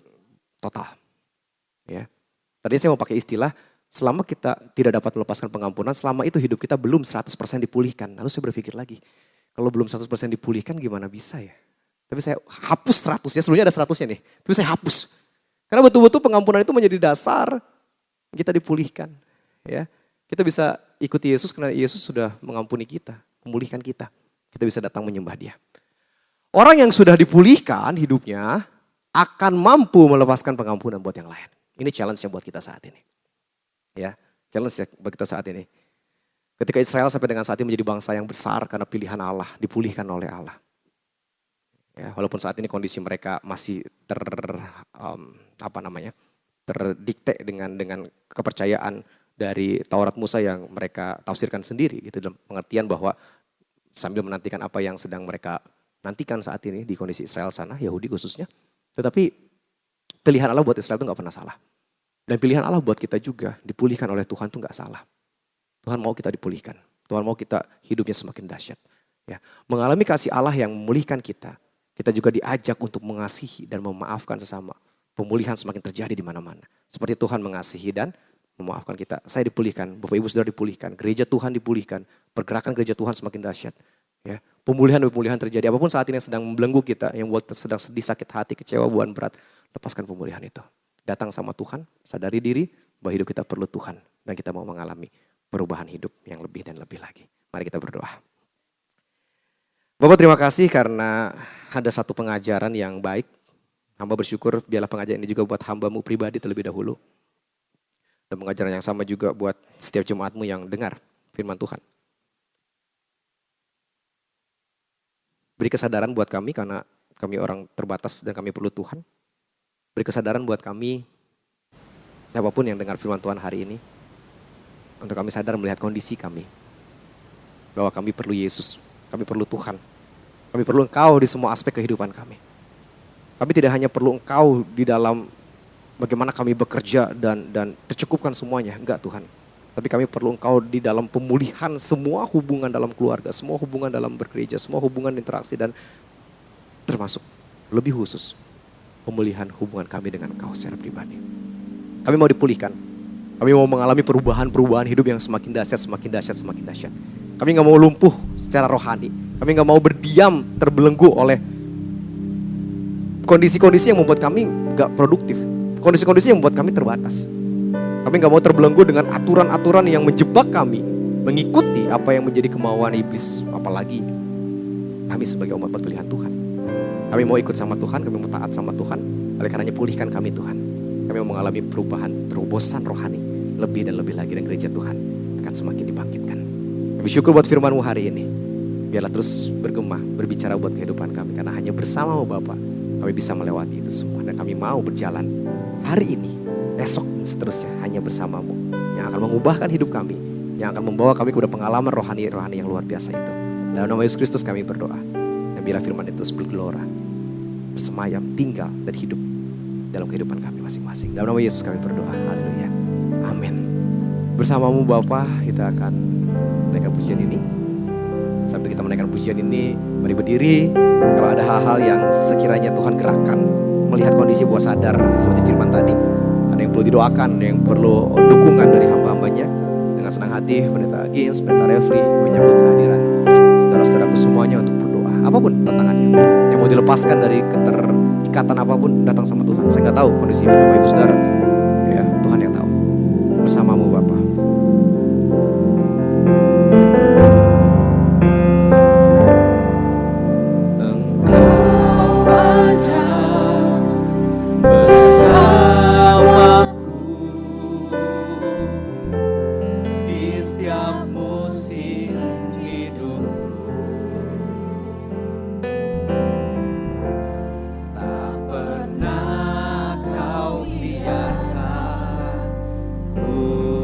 Speaker 7: total. Ya. Tadi saya mau pakai istilah, selama kita tidak dapat melepaskan pengampunan, selama itu hidup kita belum 100% dipulihkan. Lalu saya berpikir lagi, kalau belum 100% dipulihkan gimana bisa ya? Tapi saya hapus 100-nya, sebelumnya ada 100-nya nih. Tapi saya hapus. Karena betul-betul pengampunan itu menjadi dasar kita dipulihkan. Ya. Kita bisa ikuti Yesus karena Yesus sudah mengampuni kita, memulihkan kita. Kita bisa datang menyembah Dia. Orang yang sudah dipulihkan hidupnya akan mampu melepaskan pengampunan buat yang lain. Ini challenge-nya buat kita saat ini. Ya, challenge buat kita saat ini. Ketika Israel sampai dengan saat ini menjadi bangsa yang besar karena pilihan Allah, dipulihkan oleh Allah. Ya, walaupun saat ini kondisi mereka masih terdikte dengan kepercayaan dari Taurat Musa yang mereka tafsirkan sendiri gitu, dalam pengertian bahwa sambil menantikan apa yang sedang mereka nantikan saat ini di kondisi Israel sana, Yahudi khususnya. Tetapi pilihan Allah buat Israel itu gak pernah salah. Dan pilihan Allah buat kita juga dipulihkan oleh Tuhan itu gak salah. Tuhan mau kita dipulihkan. Tuhan mau kita hidupnya semakin dahsyat. Ya, mengalami kasih Allah yang memulihkan kita. Kita juga diajak untuk mengasihi dan memaafkan sesama. Pemulihan semakin terjadi di mana-mana. Seperti Tuhan mengasihi dan memaafkan kita. Saya dipulihkan, Bapak Ibu Saudara dipulihkan. Gereja Tuhan dipulihkan. Pergerakan gereja Tuhan semakin dahsyat. Ya, pemulihan terjadi. Apapun saat ini yang sedang membelenggu kita, yang buat sedang sedih, sakit hati, kecewa, beban berat, lepaskan pemulihan itu. Datang sama Tuhan, sadari diri bahwa hidup kita perlu Tuhan. Dan kita mau mengalami perubahan hidup yang lebih dan lebih lagi. Mari kita berdoa. Bapak terima kasih karena ada satu pengajaran yang baik. Hamba bersyukur biarlah pengajaran ini juga buat hambamu pribadi terlebih dahulu. Dan pengajaran yang sama juga buat setiap jemaatmu yang dengar firman Tuhan. Beri kesadaran buat kami karena kami orang terbatas dan kami perlu Tuhan. Beri kesadaran buat kami, siapapun yang dengar firman Tuhan hari ini, untuk kami sadar melihat kondisi kami. Bahwa kami perlu Yesus, kami perlu Tuhan. Kami perlu Engkau di semua aspek kehidupan kami. Kami tidak hanya perlu Engkau di dalam bagaimana kami bekerja dan tercukupkan semuanya. Enggak Tuhan. Tapi kami perlu Engkau di dalam pemulihan semua hubungan dalam keluarga, semua hubungan dalam bergereja, semua hubungan interaksi dan termasuk lebih khusus pemulihan hubungan kami dengan Engkau secara pribadi. Kami mau dipulihkan. Kami mau mengalami perubahan hidup yang semakin dahsyat, semakin dahsyat, semakin dahsyat. Kami gak mau lumpuh secara rohani. Kami gak mau berdiam terbelenggu oleh kondisi-kondisi yang membuat kami gak produktif. Kondisi-kondisi yang membuat kami terbatas. Kami gak mau terbelenggu dengan aturan-aturan yang menjebak kami. Mengikuti apa yang menjadi kemauan iblis. Apalagi kami sebagai umat pilihan Tuhan. Kami mau ikut sama Tuhan, kami mau taat sama Tuhan. Oleh karenanya pulihkan kami Tuhan. Kami mau mengalami perubahan, terobosan rohani. Lebih dan lebih lagi dan gereja Tuhan akan semakin dibangkitkan. Kami syukur buat firman-Mu hari ini. Biarlah terus bergema, berbicara buat kehidupan kami. Karena hanya bersama-Mu Bapa kami bisa melewati itu semua. Dan kami mau berjalan hari ini, esok dan seterusnya hanya bersama-Mu. Yang akan mengubahkan hidup kami. Yang akan membawa kami kepada pengalaman rohani yang luar biasa itu. Dalam nama Yesus Kristus kami berdoa. Dan biarlah firman itu bergelora, bersemayam, tinggal dan hidup dalam kehidupan kami masing-masing. Dalam nama Yesus kami berdoa. Haleluya. Amin. Bersama-Mu Bapa kita akan menaikkan pujian ini. Sambil kita menaikkan pujian ini, mari berdiri. Kalau ada hal-hal yang sekiranya Tuhan gerakkan, melihat kondisi buat sadar seperti firman tadi, ada yang perlu didoakan, ada yang perlu dukungan dari hamba-hambanya. Dengan senang hati Pendeta Agins, Pendeta Refli menyambut kehadiran saudara-saudaraku semuanya untuk berdoa. Apapun tantangannya, yang mau dilepaskan dari keterikatan apapun, datang sama Tuhan. Saya nggak tahu kondisi Bapak Ibu Saudara, ya Tuhan yang tahu. Bersama-Mu Bapa.
Speaker 2: Ku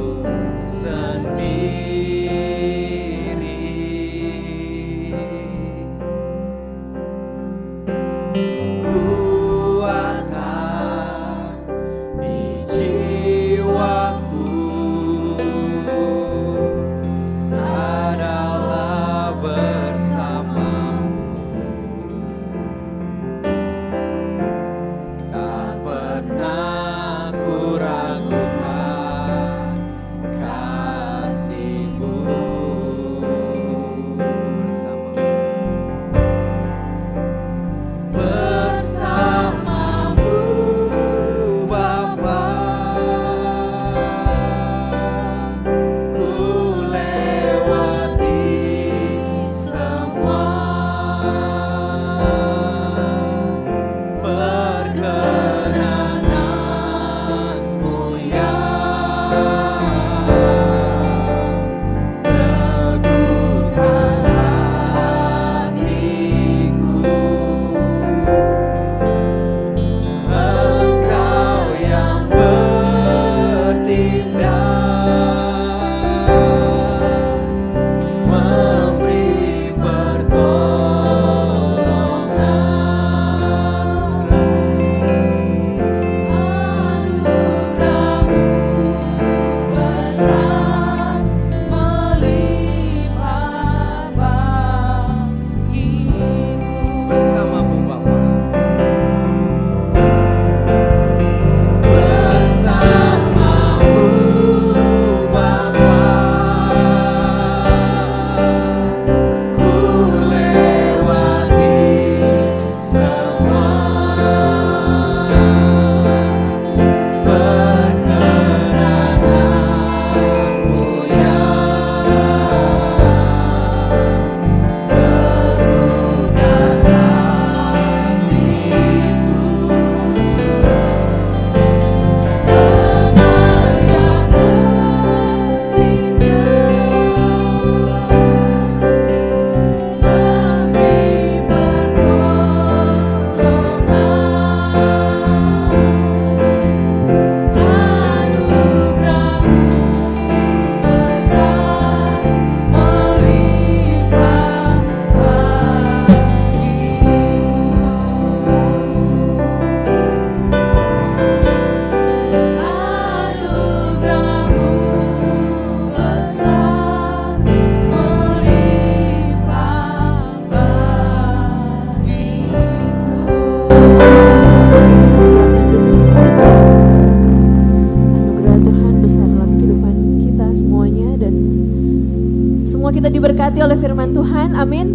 Speaker 3: diberkati oleh firman Tuhan, amin.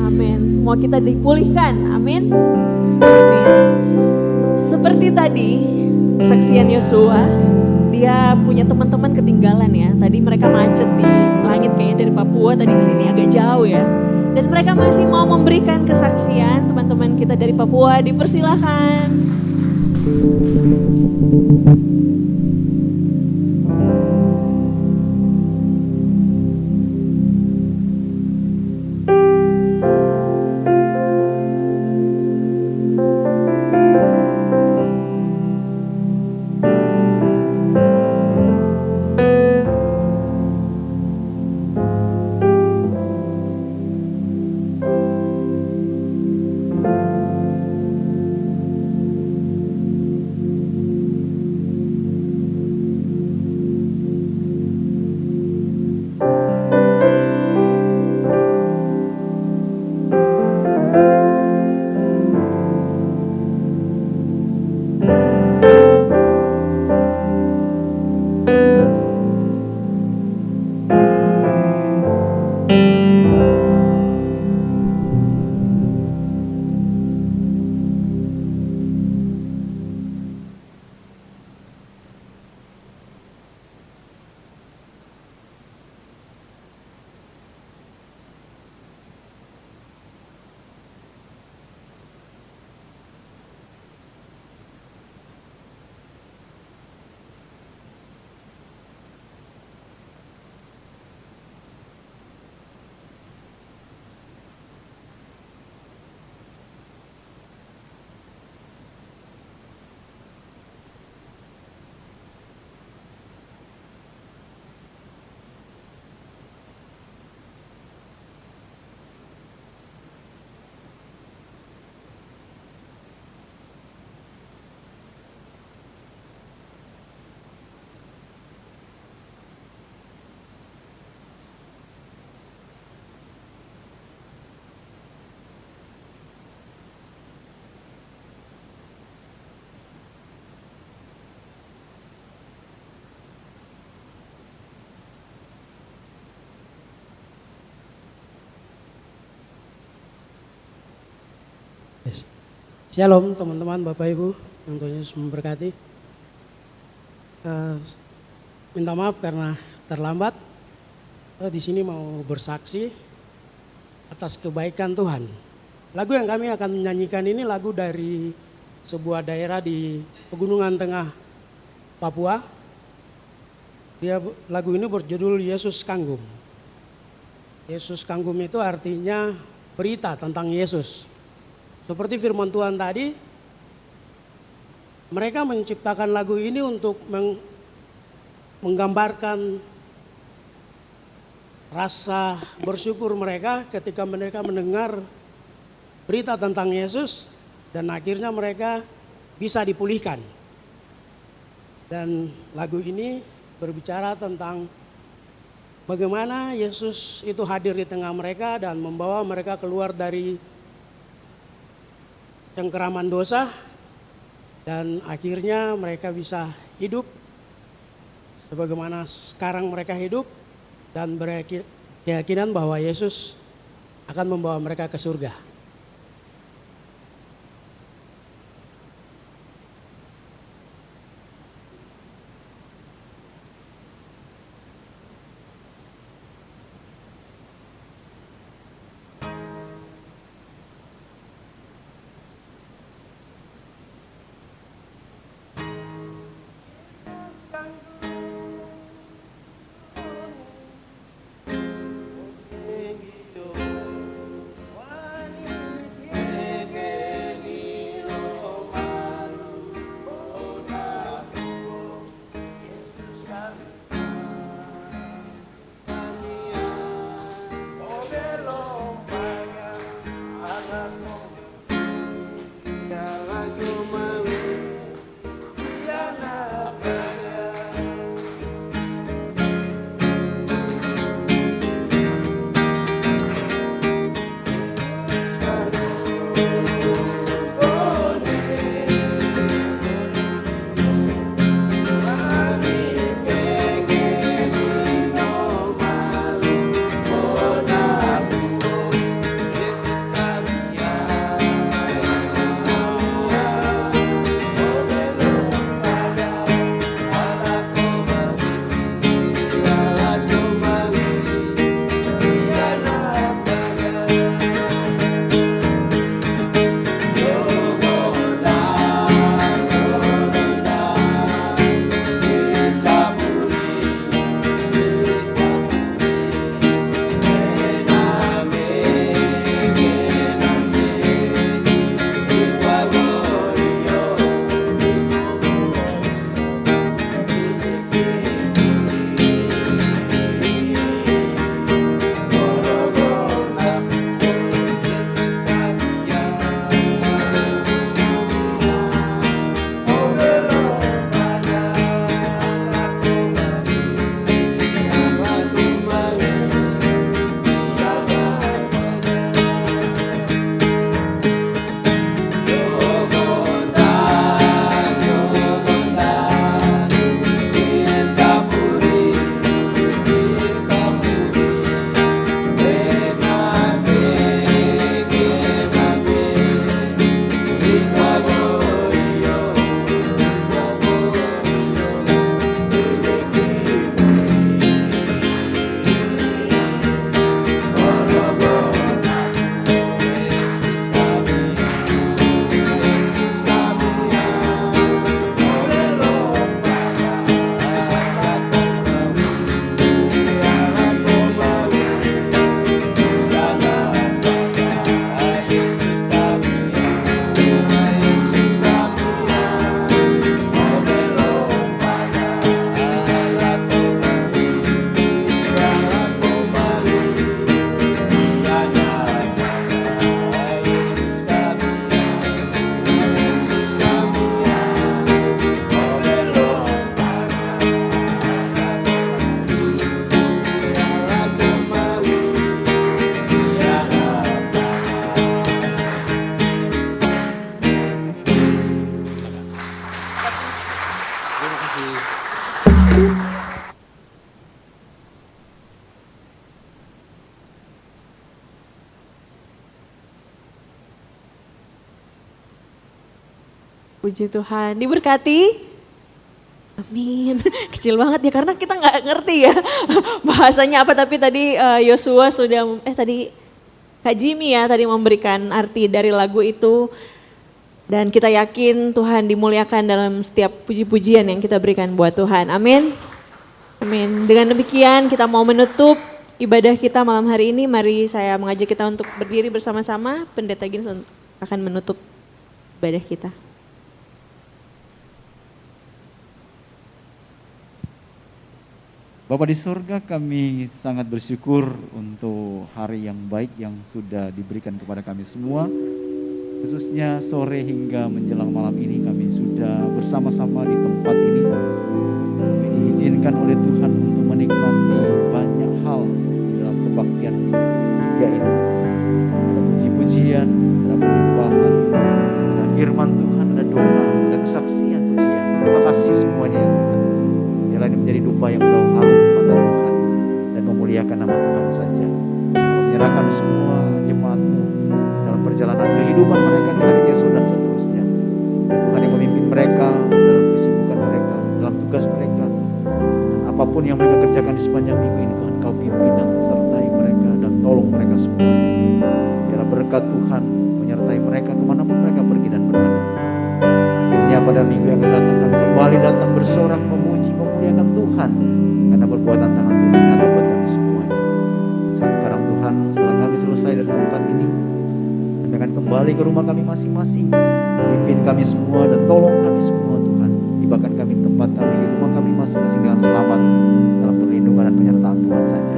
Speaker 3: Amin. Semua kita dipulihkan, amin. Amin. Seperti tadi, saksian Yosua, dia punya teman-teman ketinggalan ya. Tadi mereka macet di langit kayaknya dari Papua, tadi ke sini agak jauh ya. Dan mereka masih mau memberikan kesaksian, teman-teman kita dari Papua, dipersilahkan.
Speaker 5: Shalom teman-teman, Bapak Ibu, yang Tuhan Yesus memberkati. Minta maaf karena terlambat. Di sini mau bersaksi atas kebaikan Tuhan. Lagu yang kami akan menyanyikan ini lagu dari sebuah daerah di Pegunungan Tengah Papua. Lagu ini berjudul Yesus Kangkum. Yesus Kangkum itu artinya berita tentang Yesus. Seperti firman Tuhan tadi, mereka menciptakan lagu ini untuk menggambarkan rasa bersyukur mereka ketika mereka mendengar berita tentang Yesus dan akhirnya mereka bisa dipulihkan. Dan lagu ini berbicara tentang bagaimana Yesus itu hadir di tengah mereka dan membawa mereka keluar dari cengkeraman dosa dan akhirnya mereka bisa hidup sebagaimana sekarang mereka hidup dan berkeyakinan bahwa Yesus akan membawa mereka ke surga.
Speaker 3: Puji Tuhan, diberkati. Amin. Kecil banget ya karena kita nggak ngerti ya bahasanya apa, tapi tadi Yosua tadi Kak Jimmy ya tadi memberikan arti dari lagu itu. Dan kita yakin Tuhan dimuliakan dalam setiap puji-pujian yang kita berikan buat Tuhan. Amin. Amin. Dengan demikian kita mau menutup ibadah kita malam hari ini. Mari saya mengajak kita untuk berdiri bersama-sama. Pendeta Gins akan menutup ibadah kita.
Speaker 8: Bapa di surga, kami sangat bersyukur untuk hari yang baik yang sudah diberikan kepada kami semua. Khususnya sore hingga menjelang malam ini kami sudah bersama-sama di tempat ini. Kami diizinkan oleh Tuhan untuk menikmati banyak hal dalam kebaktian tiga ini. Ada puji-pujian, ada penyembahan, ada firman Tuhan, ada doa, ada kesaksian pujian. Terima kasih semuanya ya Tuhan. Biarlah ini menjadi dupa yang berau harum di mata Tuhan dan memuliakan nama Tuhan saja. Menyerahkan semua jemaat-Mu dalam perjalanan kehidupan mereka di hari Yesus dan seterusnya. Dan Tuhan yang memimpin mereka dalam kesibukan mereka, dalam tugas mereka. Dan apapun yang mereka kerjakan di sepanjang minggu ini Tuhan, Kau pimpin dan sertai mereka dan tolong mereka semua. Biarlah berkat Tuhan menyertai mereka kemanapun mereka pergi dan berada. Akhirnya pada minggu yang akan datang kami kembali datang bersorak memuji memuliakan Tuhan karena perbuatan tangan Tuhan yang ada buat kami semuanya. Saat sekarang Tuhan, setelah kami selesai dari tempat ini, kami akan kembali ke rumah kami masing-masing. Pimpin kami semua dan tolong kami semua Tuhan. Tibakan kami di tempat kami, di rumah kami masing-masing dengan selamat dalam perlindungan dan penyertaan Tuhan saja.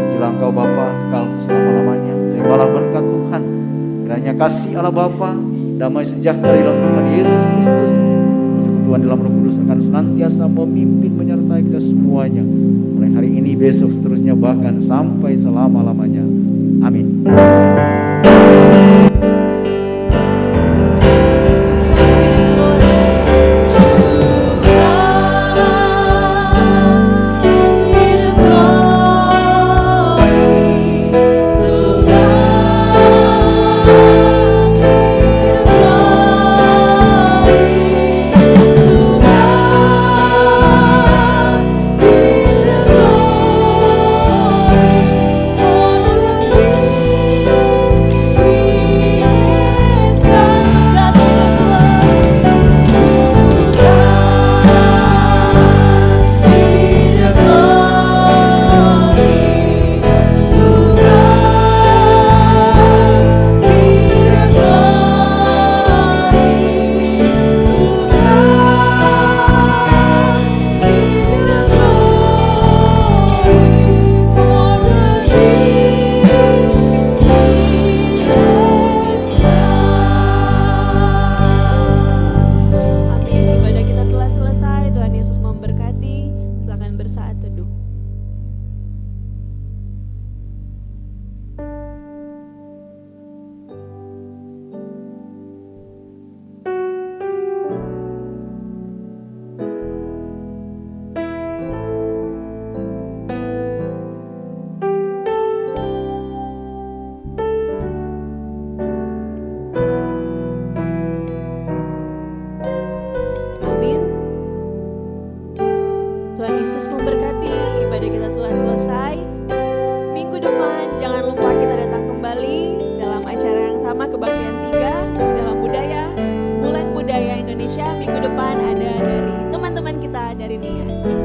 Speaker 8: Pujilah Engkau Bapa kekal selama-lamanya. Terimalah berkat Tuhan. Kiranya kasih Allah Bapa, damai sejahtera dalam Tuhan Yesus Kristus, persekutuan dalam Roh Kudus akan senantiasa memimpin menyertai kita semuanya. Mulai hari ini, besok, seterusnya, bahkan sampai selama-lamanya. Amin.
Speaker 3: Kebaktian 3 dalam budaya, Bulan Budaya Indonesia. Minggu depan ada dari teman-teman kita dari NIAS.